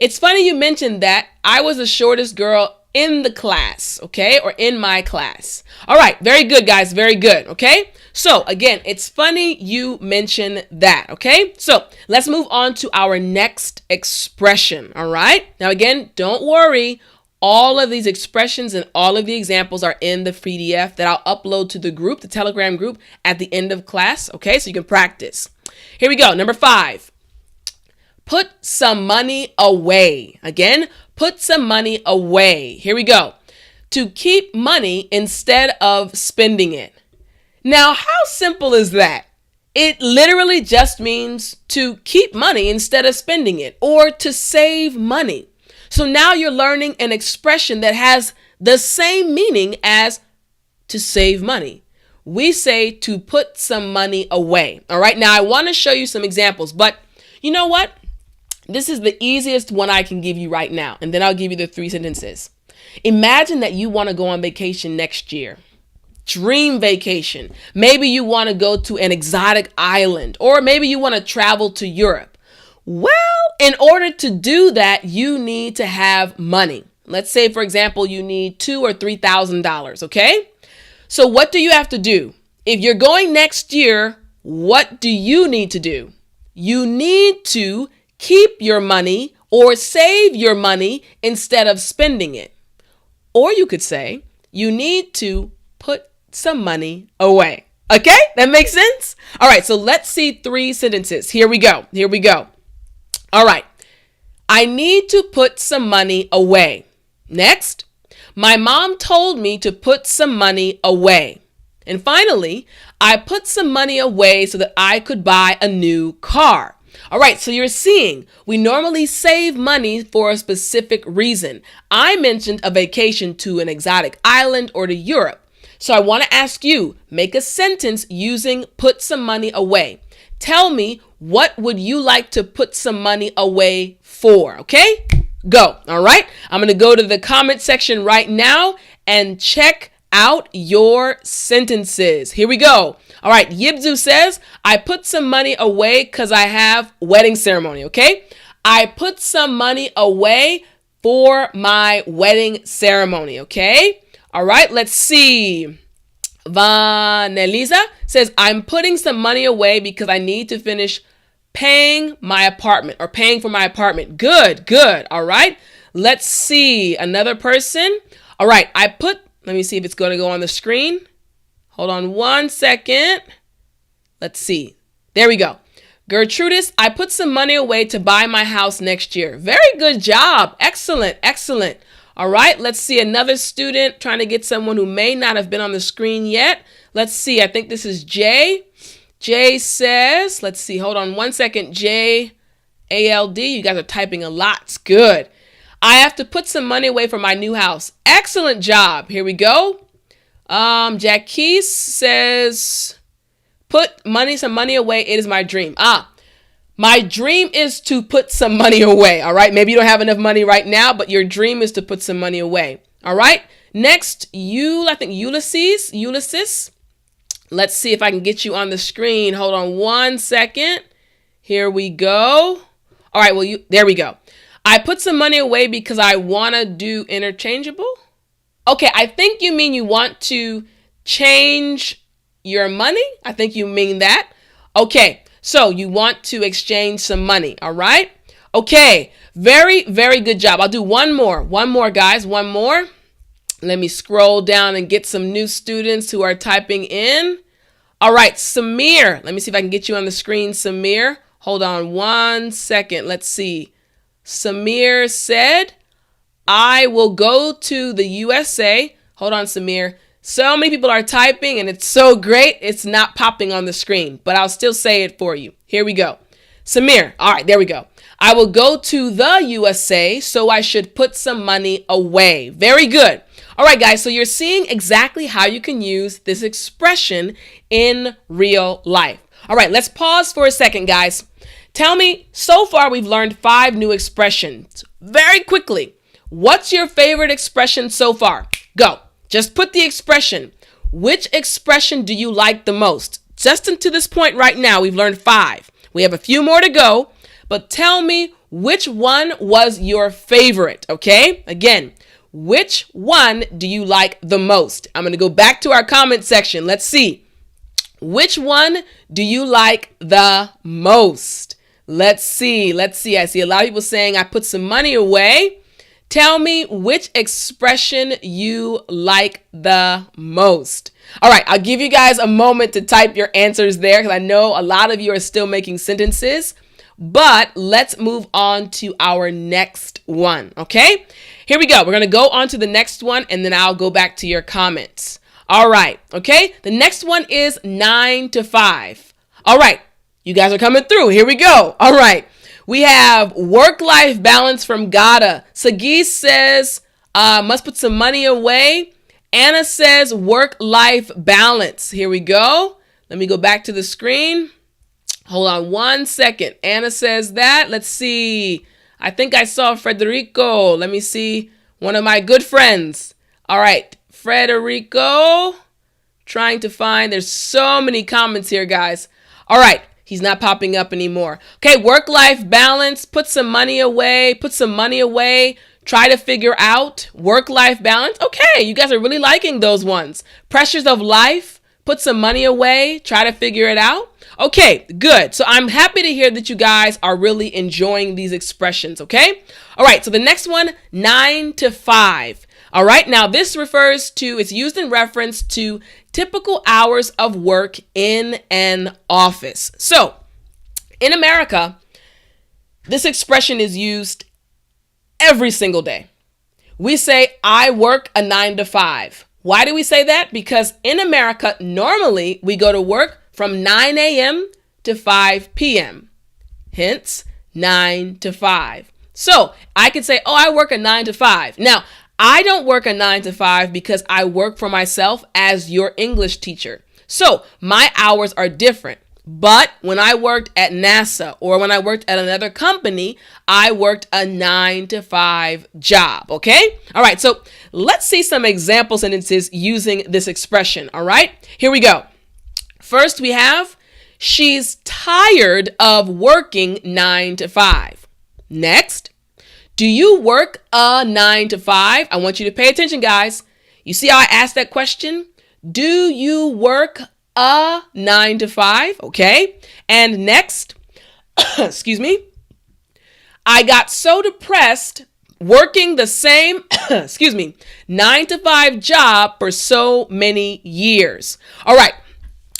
it's funny you mentioned that I was the shortest girl in the class, okay, or in my class. All right, very good, guys, very good, okay? So again, it's funny you mentioned that, okay? So let's move on to our next expression, all right? Now again, don't worry. All of these expressions and all of the examples are in the PDF that I'll upload to the group, the Telegram group, at the end of class, okay? So you can practice. Here we go, number 5. Put some money away. Again, put some money away. Here we go. To keep money instead of spending it. Now, how simple is that? It literally just means to keep money instead of spending it or to save money. So now you're learning an expression that has the same meaning as to save money. We say to put some money away. All right. Now, I want to show you some examples, but you know what? This is the easiest one I can give you right now. And then I'll give you the 3 sentences. Imagine that you want to go on vacation next year. Dream vacation. Maybe you want to go to an exotic island, or maybe you want to travel to Europe. Well, in order to do that, you need to have money. Let's say, for example, you need $2,000 or $3,000. Okay. So what do you have to do? If you're going next year, what do you need to do? You need to keep your money or save your money instead of spending it. Or you could say you need to put some money away. Okay, that makes sense? All right, so let's see 3 sentences. Here we go. All right, I need to put some money away. Next, my mom told me to put some money away. And finally, I put some money away so that I could buy a new car. All right, so you're seeing we normally save money for a specific reason. I mentioned a vacation to an exotic island or to Europe. So I want to ask you, make a sentence using put some money away. Tell me, what would you like to put some money away for? Okay, go. All right, I'm going to go to the comment section right now and check out your sentences. Here we go. All right, Yibzu says, I put some money away because I have wedding ceremony. Okay, I put some money away for my wedding ceremony, okay? All right, let's see. Vanelisa says, I'm putting some money away because I need to finish paying my apartment or paying for my apartment. Good, good. All right. Let's see. Another person. All right. Let me see if it's going to go on the screen. Hold on one second. Let's see. There we go. Gertrudis, I put some money away to buy my house next year. Very good job. Excellent, excellent. All right, let's see another student trying to get someone who may not have been on the screen yet. Let's see. I think this is Jay. Jay says, let's see. Hold on one second. J-A-L-D. You guys are typing a lot. It's good. I have to put some money away for my new house. Excellent job. Here we go. Jackie says, some money away. It is my dream. My dream is to put some money away. All right. Maybe you don't have enough money right now, but your dream is to put some money away. All right. Next, I think Ulysses. Let's see if I can get you on the screen. Hold on one second. Here we go. All right. Well, there we go. I put some money away because I want to do interchangeable. Okay. I think you mean you want to change your money. I think you mean that. Okay. So you want to exchange some money, all right? Okay, very, very good job. I'll do one more, guys, one more. Let me scroll down and get some new students who are typing in. All right, Samir, let me see if I can get you on the screen, Samir. Hold on one second, let's see. Samir said, I will go to the USA. Hold on, Samir. So many people are typing and it's so great. It's not popping on the screen, but I'll still say it for you. Here we go. Samir. All right, there we go. I will go to the USA, so I should put some money away. Very good. All right, guys. So you're seeing exactly how you can use this expression in real life. All right, let's pause for a second, guys. Tell me, so far we've learned 5 new expressions. Very quickly, what's your favorite expression so far? Go. Just put the expression. Which expression do you like the most? Just until this point right now, we've learned 5. We have a few more to go, but tell me which one was your favorite, okay? Again, which one do you like the most? I'm going to go back to our comment section. Let's see. Which one do you like the most? Let's see. I see a lot of people saying I put some money away. Tell me which expression you like the most. All right, I'll give you guys a moment to type your answers there because I know a lot of you are still making sentences, but let's move on to our next one, okay? Here we go. We're going to go on to the next one and then I'll go back to your comments. All right, okay? The next one is 9 to 5. All right, you guys are coming through. Here we go. All right. We have work-life balance from Gada. Sagis says, must put some money away. Anna says work-life balance. Here we go. Let me go back to the screen. Hold on one second. Anna says that. Let's see. I think I saw Federico. Let me see. One of my good friends. All right. Federico. Trying to find. There's so many comments here, guys. All right. He's not popping up anymore. Okay, work-life balance, put some money away, try to figure out work-life balance. Okay, you guys are really liking those ones. Pressures of life, put some money away, try to figure it out. Okay, good. So I'm happy to hear that you guys are really enjoying these expressions, okay? All right, so the next one, 9 to 5. All right, now this it's used in reference to typical hours of work in an office. So in America, this expression is used every single day. We say, I work a 9 to 5. Why do we say that? Because in America, normally we go to work from 9 a.m. to 5 p.m. Hence, 9 to 5. So I could say, I work a 9 to 5. Now, I don't work a 9 to 5 because I work for myself as your English teacher. So my hours are different. But when I worked at NASA or when I worked at another company, I worked a 9 to 5 job. Okay? All right. So let's see some example sentences using this expression. All right. Here we go. First, we have, she's tired of working 9 to 5. Next, do you work a 9 to 5? I want you to pay attention, guys. You see how I asked that question? Do you work a 9 to 5? Okay. And next, excuse me, I got so depressed working the same, 9 to 5 job for so many years. All right.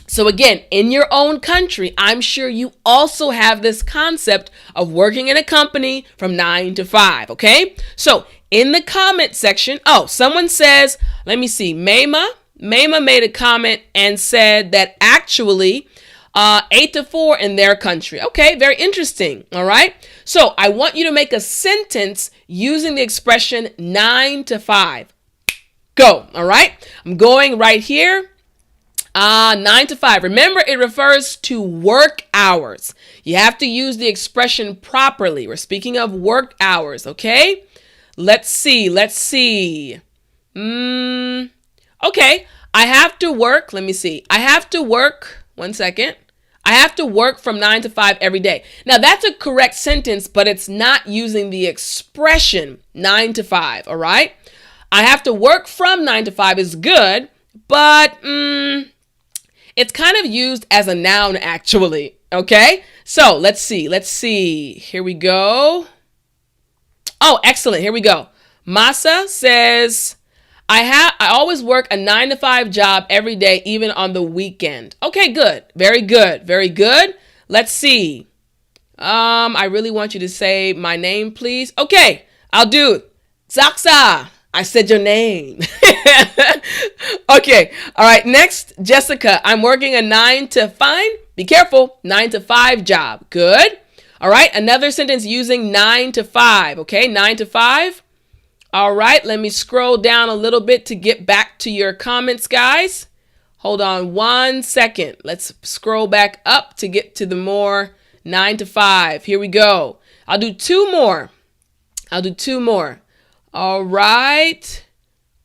So again, in your own country, I'm sure you also have this concept of working in a company from 9 to 5. Okay. So in the comment section, someone says, let me see, Mayma made a comment and said that actually 8 to 4 in their country. Okay, very interesting. All right. So I want you to make a sentence using the expression 9 to 5. Go. All right. I'm going right here. 9 to 5. Remember, it refers to work hours. You have to use the expression properly. We're speaking of work hours. Okay. Let's see. Okay. I have to work. Let me see. I have to work. One second. I have to work from 9 to 5 every day. Now, that's a correct sentence, but it's not using the expression 9 to 5, all right? I have to work from 9 to 5 is good, but it's kind of used as a noun, actually, okay? So, let's see. Here we go. Oh, excellent. Here we go. Masa says, I always work a 9 to 5 job every day, even on the weekend. Okay, good. Very good. Very good. Let's see. I really want you to say my name, please. Okay, I'll do it. Zaksa. I said your name. Okay. All right. Next, Jessica. I'm working a 9 to 5. Be careful. 9 to 5 job. Good. All right. Another sentence using 9 to 5. Okay. 9 to 5. All right, let me scroll down a little bit to get back to your comments, guys. Hold on 1 second. Let's scroll back up to get to the more 9 to 5. Here we go. I'll do two more. All right.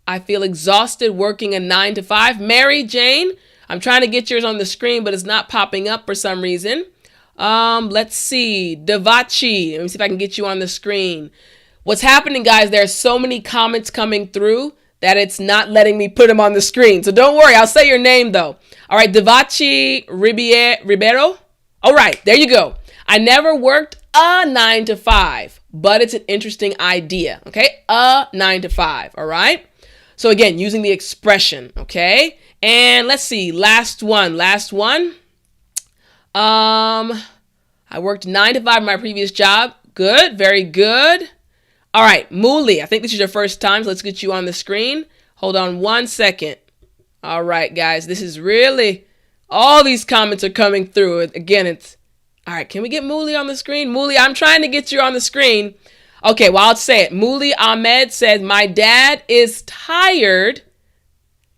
I feel exhausted working a 9 to 5. Mary Jane, I'm trying to get yours on the screen, but it's not popping up for some reason. Let's see. Davachi, let me see if I can get you on the screen. What's happening, guys, there are so many comments coming through that it's not letting me put them on the screen. So don't worry. I'll say your name, though. All right. Davachi Ribeiro. All right. There you go. I never worked a 9 to 5, but it's an interesting idea. Okay. A 9 to 5. All right. So again, using the expression. Okay. And let's see. Last one. I worked 9 to 5 in my previous job. Good. Very good. All right, Muli, I think this is your first time, so let's get you on the screen. Hold on 1 second. All right, guys, this is really, all these comments are coming through. Again, all right, can we get Muli on the screen? Muli, I'm trying to get you on the screen. Okay, well, I'll say it. Muli Ahmed said, my dad is tired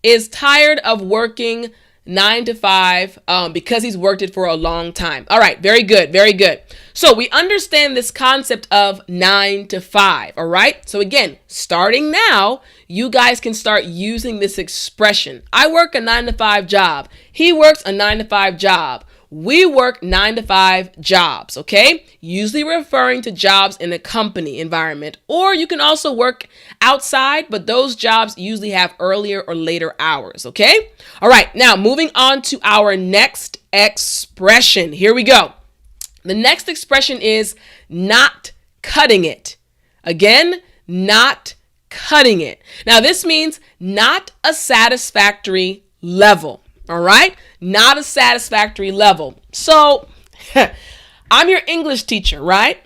of working 9 to 5 because he's worked it for a long time. All right, very good, very good. So we understand this concept of 9 to 5, all right? So again, starting now, you guys can start using this expression. I work a 9 to 5 job. He works a 9 to 5 job. We work 9 to 5 jobs, okay? Usually referring to jobs in a company environment, or you can also work outside, but those jobs usually have earlier or later hours, okay? All right, now moving on to our next expression. Here we go. The next expression is not cutting it. Again, not cutting it. Now, this means not a satisfactory level. All right? Not a satisfactory level. So, I'm your English teacher, right?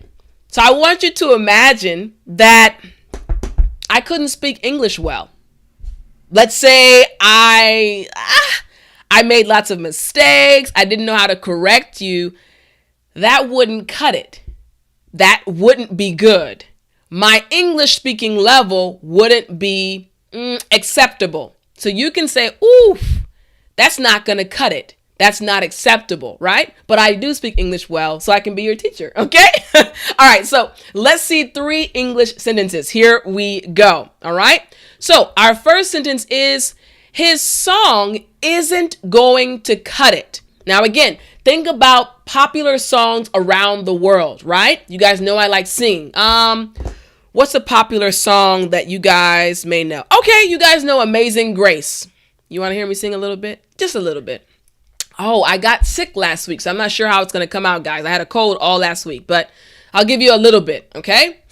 So I want you to imagine that I couldn't speak English well. Let's say I made lots of mistakes. I didn't know how to correct you. That wouldn't cut it. That wouldn't be good. My English speaking level wouldn't be acceptable. So you can say, oof, that's not going to cut it. That's not acceptable, right? But I do speak English well, so I can be your teacher, okay? All right, so let's see 3 English sentences. Here we go, all right? So our first sentence is, his song isn't going to cut it. Now again, think about popular songs around the world, right? You guys know I like singing. What's a popular song that you guys may know? Okay, you guys know Amazing Grace. You want to hear me sing a little bit? Just a little bit. Oh, I got sick last week, so I'm not sure how it's going to come out, guys. I had a cold all last week, but I'll give you a little bit, okay?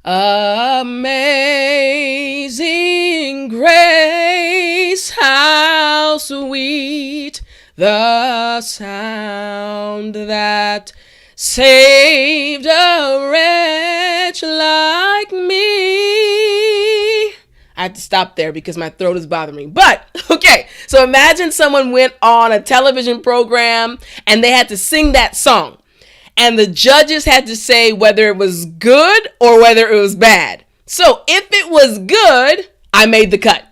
Amazing grace, how sweet the sound that saved a wretch like me. I had to stop there because my throat is bothering me. But, okay, so imagine someone went on a television program and they had to sing that song. And the judges had to say whether it was good or whether it was bad. So if it was good, I made the cut.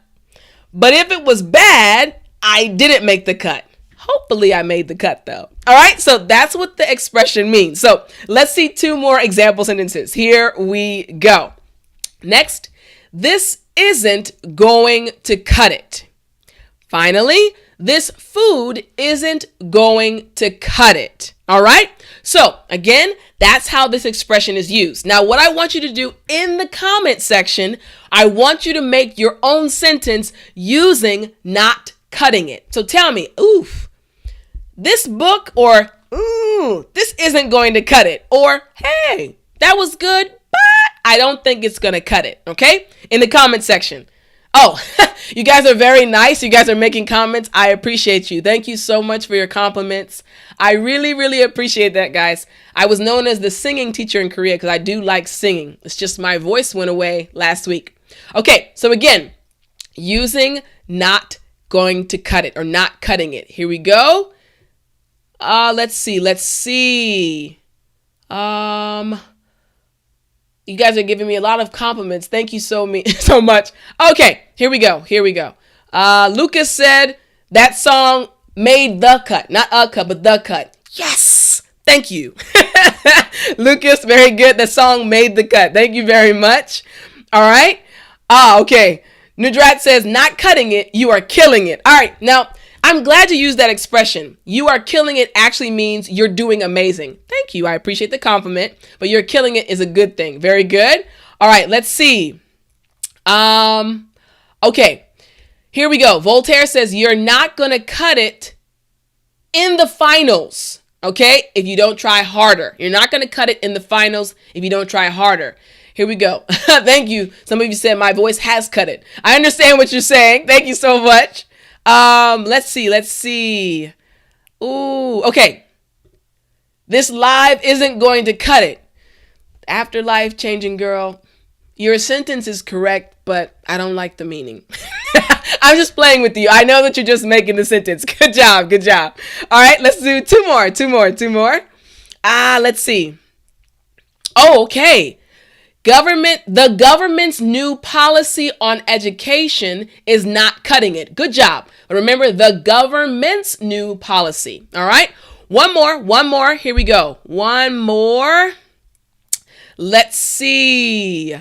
But if it was bad, I didn't make the cut. Hopefully I made the cut though. All right, so that's what the expression means. So let's see 2 more example sentences. Here we go. Next, this isn't going to cut it. Finally, this food isn't going to cut it. All right, so again, that's how this expression is used. Now, what I want you to do in the comment section, I want you to make your own sentence using not cutting it. So tell me, oof, this book, or ooh, this isn't going to cut it, or hey, that was good, but I don't think it's going to cut it, okay? In the comment section. Oh, you guys are very nice. You guys are making comments. I appreciate you. Thank you so much for your compliments. I really, really appreciate that, guys. I was known as the singing teacher in Korea because I do like singing. It's just my voice went away last week. Okay, so again, using not going to cut it or not cutting it. Here we go. Let's see. You guys are giving me a lot of compliments. Thank you so much. Okay, here we go. Lucas said that song made the cut. Not a cut, but the cut. Yes! Thank you. Lucas, very good. The song made the cut. Thank you very much. All right. Okay. Nudrat says, not cutting it, you are killing it. All right. Now, I'm glad you used that expression. You are killing it actually means you're doing amazing. Thank you. I appreciate the compliment, but you're killing it is a good thing. Very good. All right, let's see. Okay, here we go. Voltaire says you're not going to cut it in the finals, okay, if you don't try harder. You're not going to cut it in the finals if you don't try harder. Here we go. Thank you. Some of you said my voice has cut it. I understand what you're saying. Thank you so much. Let's see. Ooh, okay. This live isn't going to cut it. Afterlife changing girl. Your sentence is correct, but I don't like the meaning. I'm just playing with you. I know that you're just making the sentence. Good job. All right, let's do two more. Let's see. Oh, okay. The government's new policy on education is not cutting it. Good job. Remember, the government's new policy. All right. One more. Here we go. One more. Let's see.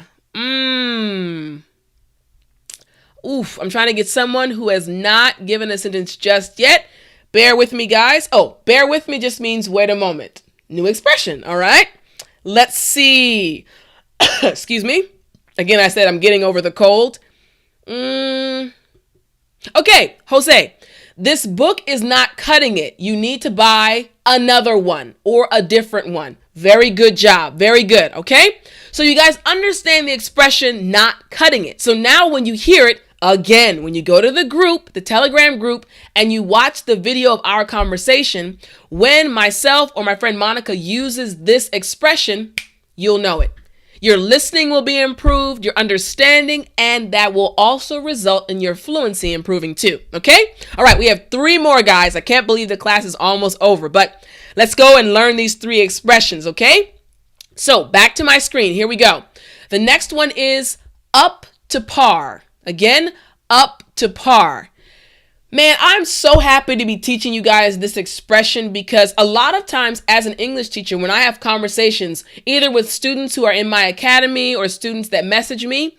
Oof. I'm trying to get someone who has not given a sentence just yet. Bear with me, guys. Oh, bear with me just means wait a moment. New expression. All right. Let's see. Excuse me. Again, I said I'm getting over the cold. Okay, Jose, this book is not cutting it. You need to buy another one or a different one. Very good job. Very good. Okay, so you guys understand the expression not cutting it. So now when you hear it again, when you go to the group, the Telegram group, and you watch the video of our conversation, when myself or my friend Monica uses this expression, you'll know it. Your listening will be improved, your understanding, and that will also result in your fluency improving too. Okay? All right, we have 3 more, guys. I can't believe the class is almost over, but let's go and learn these 3 expressions, okay? So back to my screen. Here we go. The next one is up to par. Again, up to par. Man, I'm so happy to be teaching you guys this expression because a lot of times as an English teacher, when I have conversations, either with students who are in my academy or students that message me,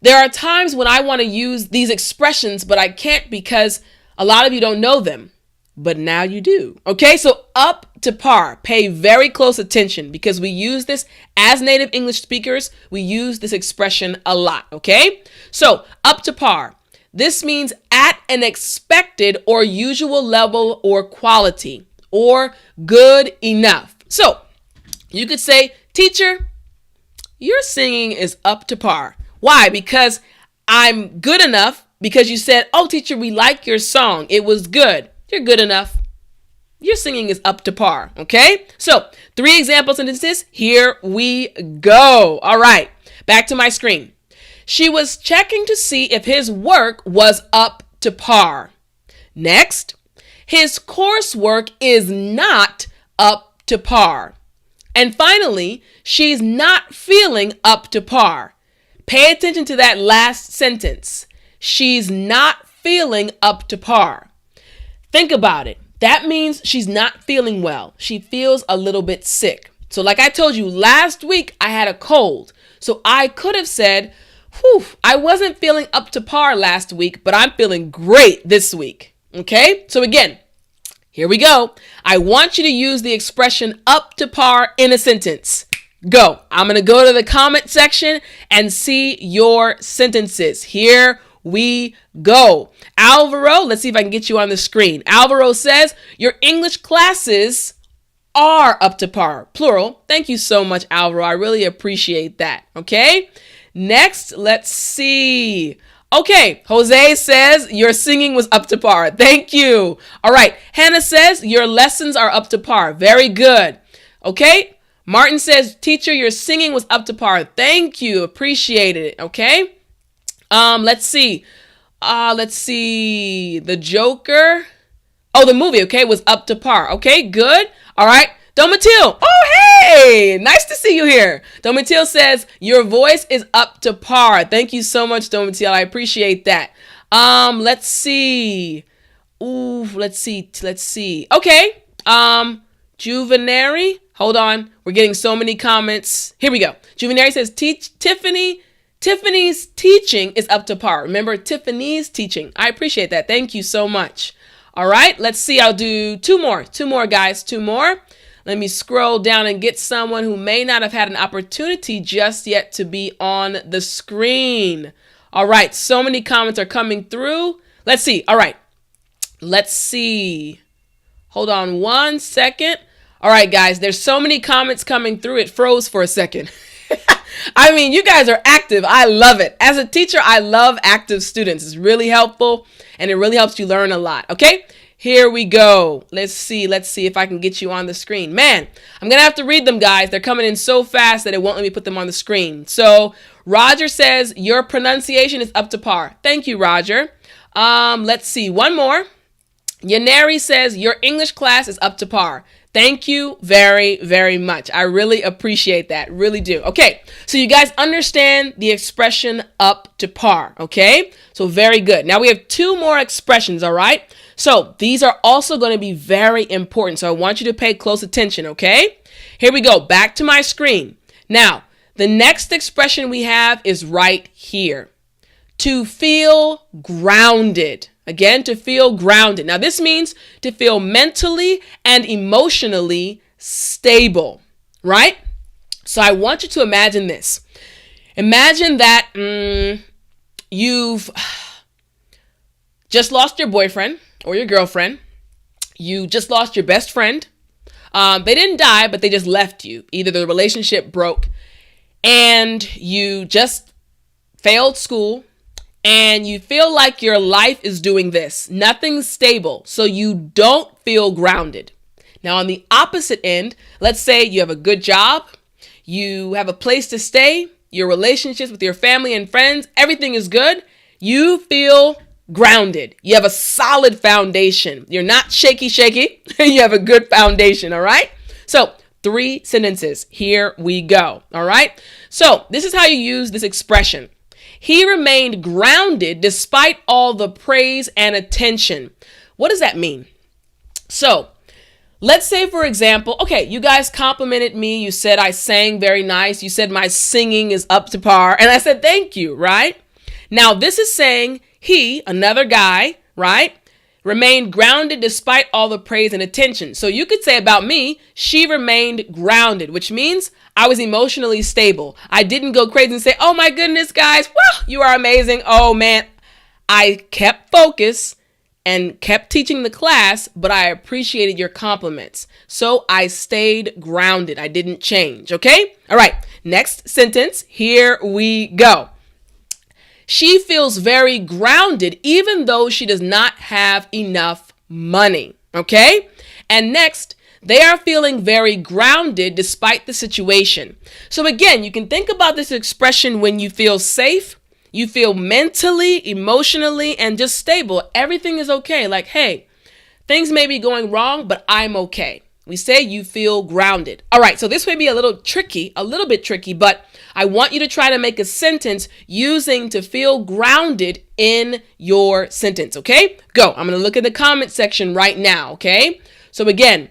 there are times when I want to use these expressions, but I can't because a lot of you don't know them. but now you do. Okay, so up to par. Pay very close attention because we use this as native English speakers. We use this expression a lot, okay? So up to par. This means at an expected or usual level or quality or good enough. So you could say, teacher, your singing is up to par. Why? Because I'm good enough because you said, oh, teacher, we like your song. It was good. You're good enough. Your singing is up to par. Okay? So 3 example sentences. Here we go. All right. Back to my screen. She was checking to see if his work was up to par. Next, his coursework is not up to par. And finally, she's not feeling up to par. Pay attention to that last sentence. She's not feeling up to par. Think about it. That means she's not feeling well. She feels a little bit sick. So like I told you last week, I had a cold. So I could have said, I wasn't feeling up to par last week, but I'm feeling great this week. Okay? So again, here we go. I want you to use the expression up to par in a sentence. Go. I'm going to go to the comment section and see your sentences. Here we go. Alvaro, let's see if I can get you on the screen. Alvaro says, your English classes are up to par. Plural. Thank you so much, Alvaro. I really appreciate that. Okay? Next, let's see. Okay, Jose says your singing was up to par. Thank you. All right, Hannah says your lessons are up to par. Very good. Okay, Martin says, teacher, your singing was up to par. Thank you. Appreciate it. Okay. Let's see. The Joker. Oh, the movie, okay, was up to par. Okay, good. All right. Domitil. Oh, hey, nice to see you here. Domitil says your voice is up to par. Thank you so much, Domitil. I appreciate that. Let's see. Let's see. Okay. Juvenary. Hold on. We're getting so many comments. Here we go. Juvenary says, Tiffany's teaching is up to par. Remember, Tiffany's teaching. I appreciate that. Thank you so much. All right. Let's see. I'll do two more, guys. 2 more. Let me scroll down and get someone who may not have had an opportunity just yet to be on the screen. All right. So many comments are coming through. Let's see. All right. Let's see. Hold on 1 second. All right, guys. There's so many comments coming through. It froze for a second. I mean, you guys are active. I love it. As a teacher, I love active students. It's really helpful and it really helps you learn a lot. Okay. Here we go. Let's see if I can get you on the screen. Man, I'm going to have to read them, guys. They're coming in so fast that it won't let me put them on the screen. So Roger says your pronunciation is up to par. Thank you, Roger. Let's see. One more. Yaneri says your English class is up to par. Thank you very, very much. I really appreciate that. Really do. Okay. So you guys understand the expression up to par. Okay. So very good. Now we have 2 more expressions. All right. So these are also going to be very important. So I want you to pay close attention. Okay. Here we go. Back to my screen. Now, the next expression we have is right here. To feel grounded. Again, to feel grounded. Now, this means to feel mentally and emotionally stable, right? So I want you to imagine this. Imagine that you've just lost your boyfriend or your girlfriend. You just lost your best friend. They didn't die, but they just left you. Either the relationship broke and you just failed school. And you feel like your life is doing this. Nothing's stable, so you don't feel grounded. Now, on the opposite end, let's say you have a good job, you have a place to stay, your relationships with your family and friends, everything is good. You feel grounded. You have a solid foundation. You're not shaky. You have a good foundation, all right? So 3 sentences. Here we go, all right? So this is how you use this expression. He remained grounded despite all the praise and attention. What does that mean? So let's say, for example, okay, you guys complimented me. You said I sang very nice. You said my singing is up to par. And I said, thank you, right? Now, this is saying he, another guy, right, remained grounded despite all the praise and attention. So you could say about me, she remained grounded, which means I was emotionally stable. I didn't go crazy and say, oh my goodness, guys, wow, you are amazing. Oh man, I kept focus and kept teaching the class, but I appreciated your compliments. So I stayed grounded. I didn't change, okay? All right, next sentence, here we go. She feels very grounded even though she does not have enough money, okay? And next, they are feeling very grounded despite the situation. So again, you can think about this expression when you feel safe, you feel mentally, emotionally, and just stable. Everything is okay. Like, hey, things may be going wrong, but I'm okay. We say you feel grounded. All right, so this may be a little bit tricky, but I want you to try to make a sentence using to feel grounded in your sentence, okay? Go. I'm going to look at the comment section right now, okay? So again,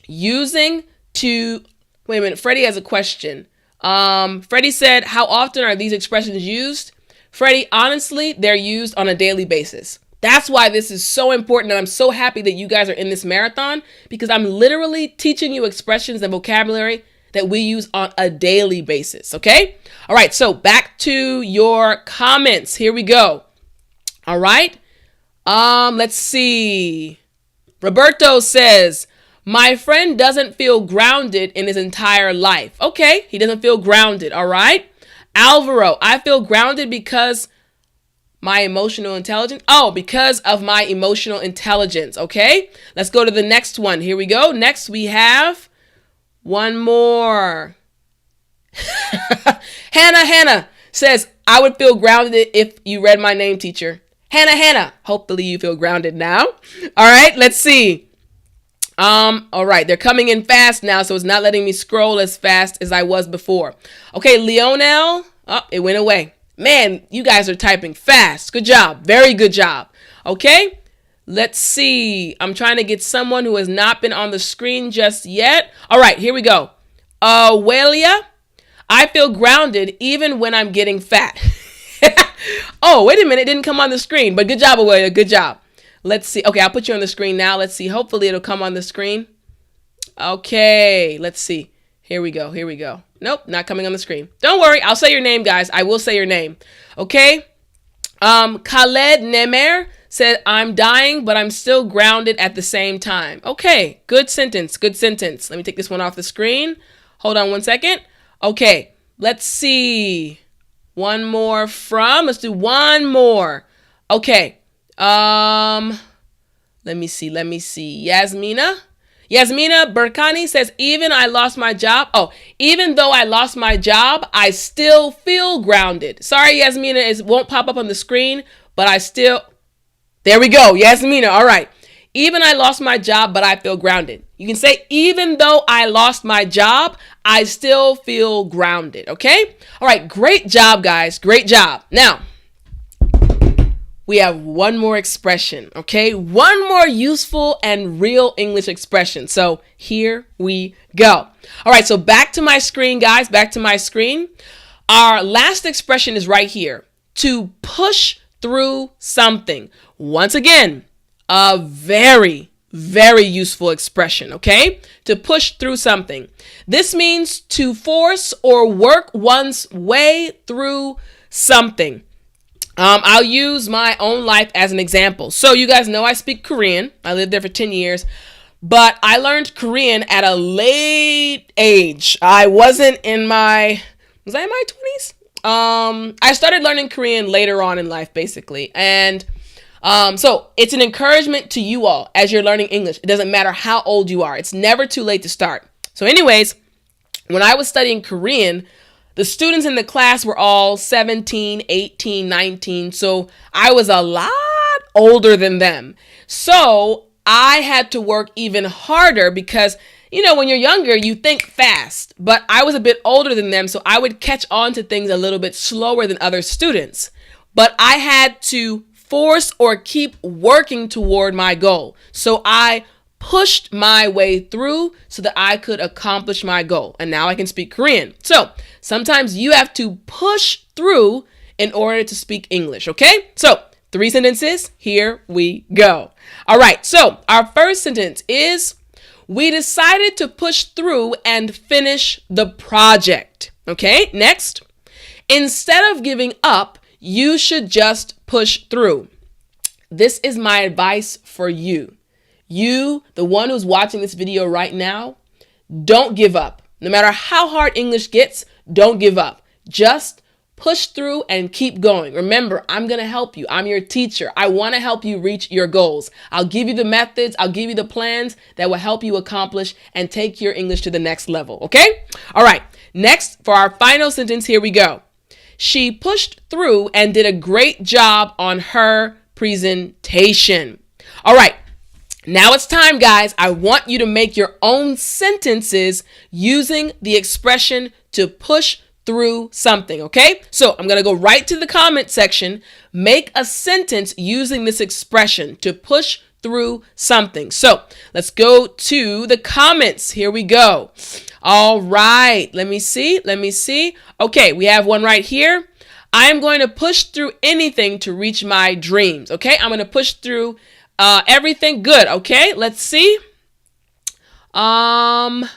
using to, wait a minute, Freddie has a question. Freddie said, how often are these expressions used? Freddie, honestly, they're used on a daily basis. That's why this is so important, and I'm so happy that you guys are in this marathon, because I'm literally teaching you expressions and vocabulary that we use on a daily basis, okay? All right, so back to your comments. Here we go. All right, let's see. Roberto says, my friend doesn't feel grounded in his entire life. Okay, he doesn't feel grounded, all right? Alvaro, I feel grounded because my emotional intelligence. Oh, because of my emotional intelligence. Okay, let's go to the next one. Here we go. Next, we have one more. Hannah says, I would feel grounded if you read my name, teacher. Hannah, hopefully you feel grounded now. All right, let's see. All right, they're coming in fast now, so it's not letting me scroll as fast as I was before. Okay, Leonel, oh, it went away. Man, you guys are typing fast. Good job. Very good job. Okay, let's see. I'm trying to get someone who has not been on the screen just yet. All right, here we go. Walia, I feel grounded even when I'm getting fat. Oh, wait a minute. It didn't come on the screen, but good job, Walia. Good job. Let's see. Okay, I'll put you on the screen now. Let's see. Hopefully it'll come on the screen. Okay, let's see. Here we go. Nope, not coming on the screen. Don't worry. I'll say your name, guys. I will say your name. Okay. Khaled Nemer said, I'm dying, but I'm still grounded at the same time. Okay, good sentence. Let me take this one off the screen. Hold on one second. Okay, let's see. Let's do one more. Okay. Let me see. Yasmina Burkani says, even though I lost my job, I still feel grounded. Sorry, Yasmina, it won't pop up on the screen, but there we go, Yasmina, all right. Even I lost my job, but I feel grounded. You can say, even though I lost my job, I still feel grounded, okay? All right, great job, guys, great job. Now, we have one more expression, okay? One more useful and real English expression. So here we go. All right, so back to my screen, guys, back to my screen. Our last expression is right here. To push through something. Once again, a very, very useful expression, okay? To push through something. This means to force or work one's way through something. I'll use my own life as an example. So you guys know I speak Korean. I lived there for 10 years, but I learned Korean at a late age. I was I in my 20s? I started learning Korean later on in life, basically. And so it's an encouragement to you all as you're learning English. It doesn't matter how old you are. It's never too late to start. So anyways, when I was studying Korean, the students in the class were all 17, 18, 19, so I was a lot older than them. So I had to work even harder because, you know, when you're younger, you think fast, but I was a bit older than them, so I would catch on to things a little bit slower than other students. But I had to force or keep working toward my goal. So I pushed my way through so that I could accomplish my goal. And now I can speak Korean. So sometimes you have to push through in order to speak English, okay? So 3 sentences. Here we go. All right. So our first sentence is, we decided to push through and finish the project. Okay. Next, instead of giving up, you should just push through. This is my advice for you. You, the one who's watching this video right now, don't give up. No matter how hard English gets, don't give up. Just push through and keep going. Remember, I'm going to help you. I'm your teacher. I want to help you reach your goals. I'll give you the methods. I'll give you the plans that will help you accomplish and take your English to the next level. Okay? All right. Next, for our final sentence, here we go. She pushed through and did a great job on her presentation. All right. Now it's time, guys. I want you to make your own sentences using the expression to push through something, okay? So I'm going to go right to the comment section. Make a sentence using this expression to push through something. So let's go to the comments. Here we go. All right. Let me see. Okay, we have one right here. I'm going to push through anything to reach my dreams, okay? I'm going to push through everything. Good. Okay. Let's see. I'm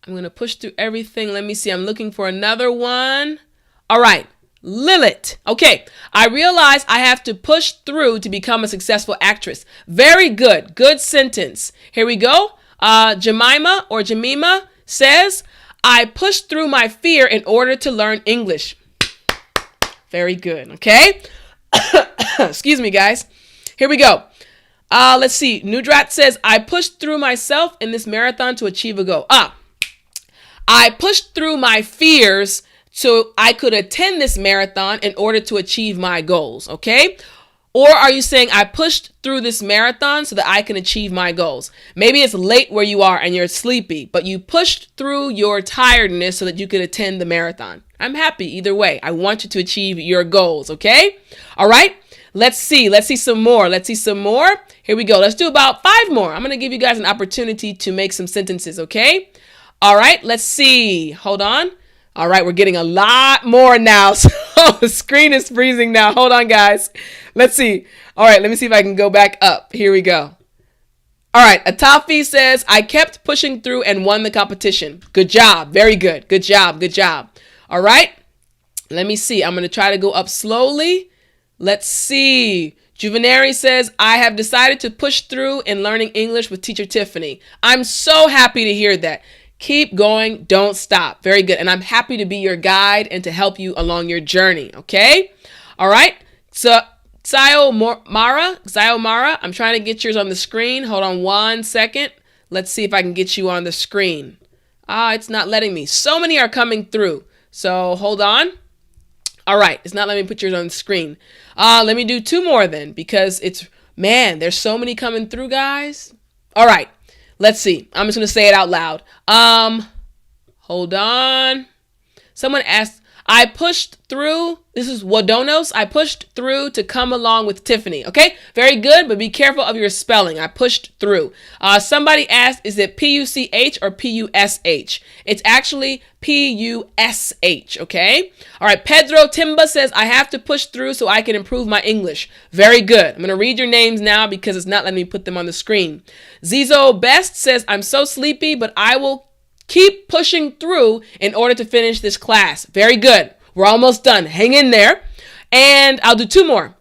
going to push through everything. Let me see. I'm looking for another one. All right. Lilith. Okay. I realize I have to push through to become a successful actress. Very good. Good sentence. Here we go. Jemima or Jemima says, I pushed through my fear in order to learn English. Very good. Okay. Excuse me, guys. Here we go. Let's see. Nudrat says, I pushed through myself in this marathon to achieve a goal. I pushed through my fears so I could attend this marathon in order to achieve my goals. Okay. Or are you saying I pushed through this marathon so that I can achieve my goals? Maybe it's late where you are and you're sleepy, but you pushed through your tiredness so that you could attend the marathon. I'm happy either way. I want you to achieve your goals. Okay. All right. Let's see some more. Here we go. Let's do about 5 more. I'm going to give you guys an opportunity to make some sentences. Okay. All right. Let's see. Hold on. All right. We're getting a lot more now. So the screen is freezing now. Hold on, guys. Let's see. All right. Let me see if I can go back up. Here we go. All right. Atafi says, I kept pushing through and won the competition. Good job. Very good. Good job. All right. Let me see. I'm going to try to go up slowly. Let's see. Juvenary says, I have decided to push through in learning English with teacher Tiffani. I'm so happy to hear that. Keep going. Don't stop. Very good. And I'm happy to be your guide and to help you along your journey. Okay. All right. So Sayomara, I'm trying to get yours on the screen. Hold on 1 second. Let's see if I can get you on the screen. It's not letting me. So many are coming through. So hold on. All right. It's not letting me put yours on the screen. Let me do 2 more then, because there's so many coming through, guys. All right. Let's see. I'm just going to say it out loud. Hold on. Someone asked, I pushed through. This is Wadonos. I pushed through to come along with Tiffani. Okay. Very good. But be careful of your spelling. I pushed through. Somebody asked, is it P-U-C-H or P-U-S-H? It's actually P-U-S-H. Okay. All right. Pedro Timba says, I have to push through so I can improve my English. Very good. I'm going to read your names now because it's not letting me put them on the screen. Zizo Best says, I'm so sleepy, but I will keep pushing through in order to finish this class. Very good. We're almost done. Hang in there. And I'll do 2 more.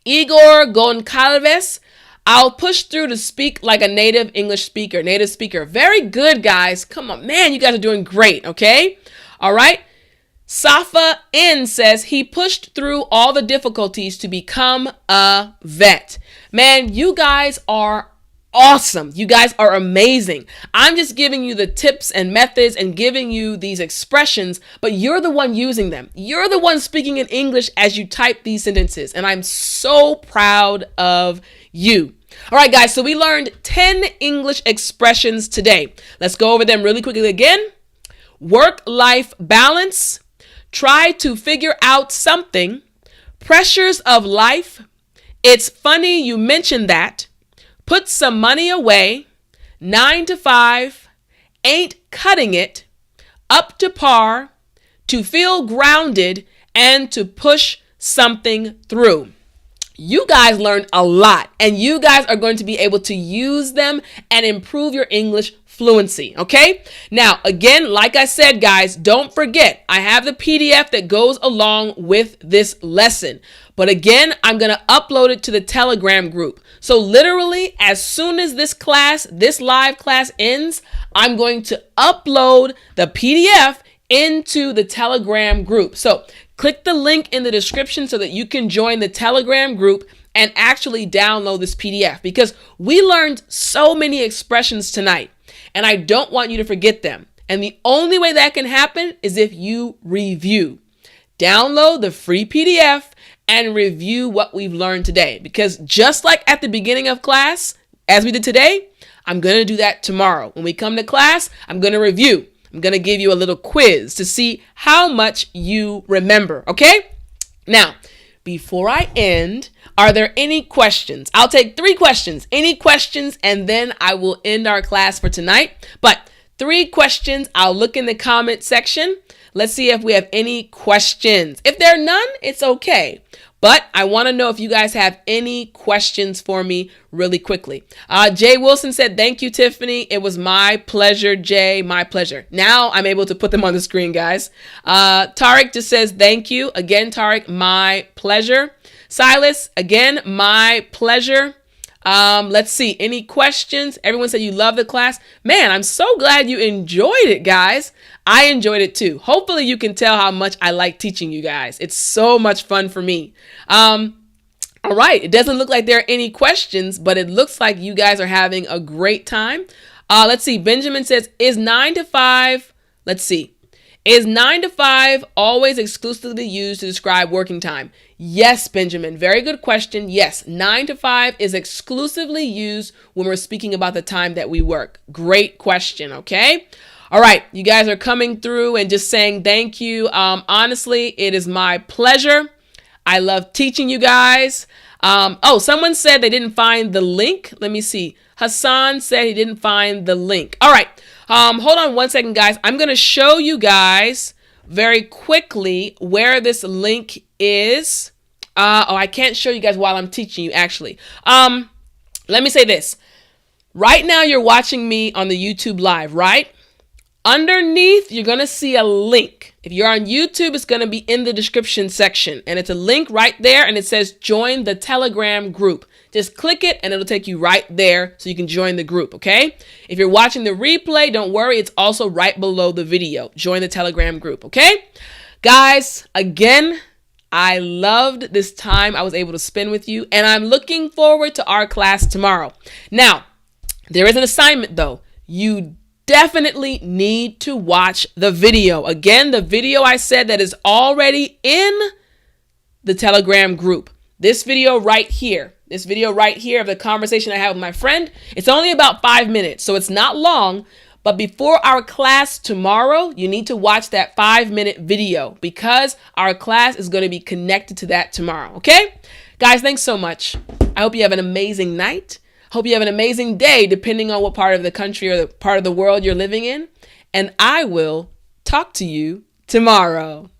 Igor Goncalves, I'll push through to speak like a native English speaker. Native speaker. Very good, guys. Come on, man. You guys are doing great. Okay. All right. Safa N says he pushed through all the difficulties to become a vet. Man, you guys are awesome. You guys are amazing. I'm just giving you the tips and methods and giving you these expressions, but you're the one using them. You're the one speaking in English as you type these sentences, and I'm so proud of you. All right, guys, so we learned 10 English expressions today. Let's go over them really quickly again. Work-life balance, try to figure out something, pressures of life, it's funny you mentioned that, put some money away, 9 to 5, ain't cutting it, up to par, to feel grounded, and to push something through. You guys learned a lot, and you guys are going to be able to use them and improve your English fluency, okay? Now, again, like I said, guys, don't forget, I have the PDF that goes along with this lesson. But again, I'm going to upload it to the Telegram group. So literally, as soon as this live class ends, I'm going to upload the PDF into the Telegram group. So click the link in the description so that you can join the Telegram group and actually download this PDF, because we learned so many expressions tonight and I don't want you to forget them. And the only way that can happen is if you review. Download the free PDF and review what we've learned today, because just like at the beginning of class, as we did today, I'm going to do that tomorrow. When we come to class, I'm going to review. I'm going to give you a little quiz to see how much you remember, okay? Now, before I end, are there any questions? I'll take 3 questions. Any questions, and then I will end our class for tonight. But 3 questions, I'll look in the comment section. Let's see if we have any questions. If there are none, it's okay. But I want to know if you guys have any questions for me really quickly. Jay Wilson said, thank you, Tiffany. It was my pleasure, Jay. My pleasure. Now I'm able to put them on the screen, guys. Tariq just says, thank you. Again, Tariq, my pleasure. Silas, again, my pleasure. Let's see. Any questions? Everyone said you love the class. Man, I'm so glad you enjoyed it, guys. I enjoyed it too. Hopefully you can tell how much I like teaching you guys. It's so much fun for me. All right. It doesn't look like there are any questions, but it looks like you guys are having a great time. Let's see. Benjamin says, is 9 to 5, let's see. Is 9 to 5 always exclusively used to describe working time? Yes, Benjamin. Very good question. Yes, 9 to 5 is exclusively used when we're speaking about the time that we work. Great question, okay? All right, you guys are coming through and just saying thank you. Honestly, it is my pleasure. I love teaching you guys. Oh, someone said they didn't find the link. Let me see. Hassan said he didn't find the link. All right. Hold on one second, guys. I'm going to show you guys very quickly where this link is. Oh, I can't show you guys while I'm teaching you, actually. Let me say this. Right now, you're watching me on the YouTube live, right? Underneath, you're going to see a link. If you're on YouTube, it's going to be in the description section. And it's a link right there. And it says join the Telegram group. Just click it and it'll take you right there so you can join the group, okay? If you're watching the replay, don't worry. It's also right below the video. Join the Telegram group, okay? Guys, again, I loved this time I was able to spend with you. And I'm looking forward to our class tomorrow. Now, there is an assignment though. You definitely need to watch the video. Again, the video I said that is already in the Telegram group. This video right here. This video right here of the conversation I had with my friend. It's only about 5 minutes, so it's not long. But before our class tomorrow, you need to watch that 5-minute video because our class is going to be connected to that tomorrow. Okay? Guys, thanks so much. I hope you have an amazing night. Hope you have an amazing day, depending on what part of the country or the part of the world you're living in. And I will talk to you tomorrow.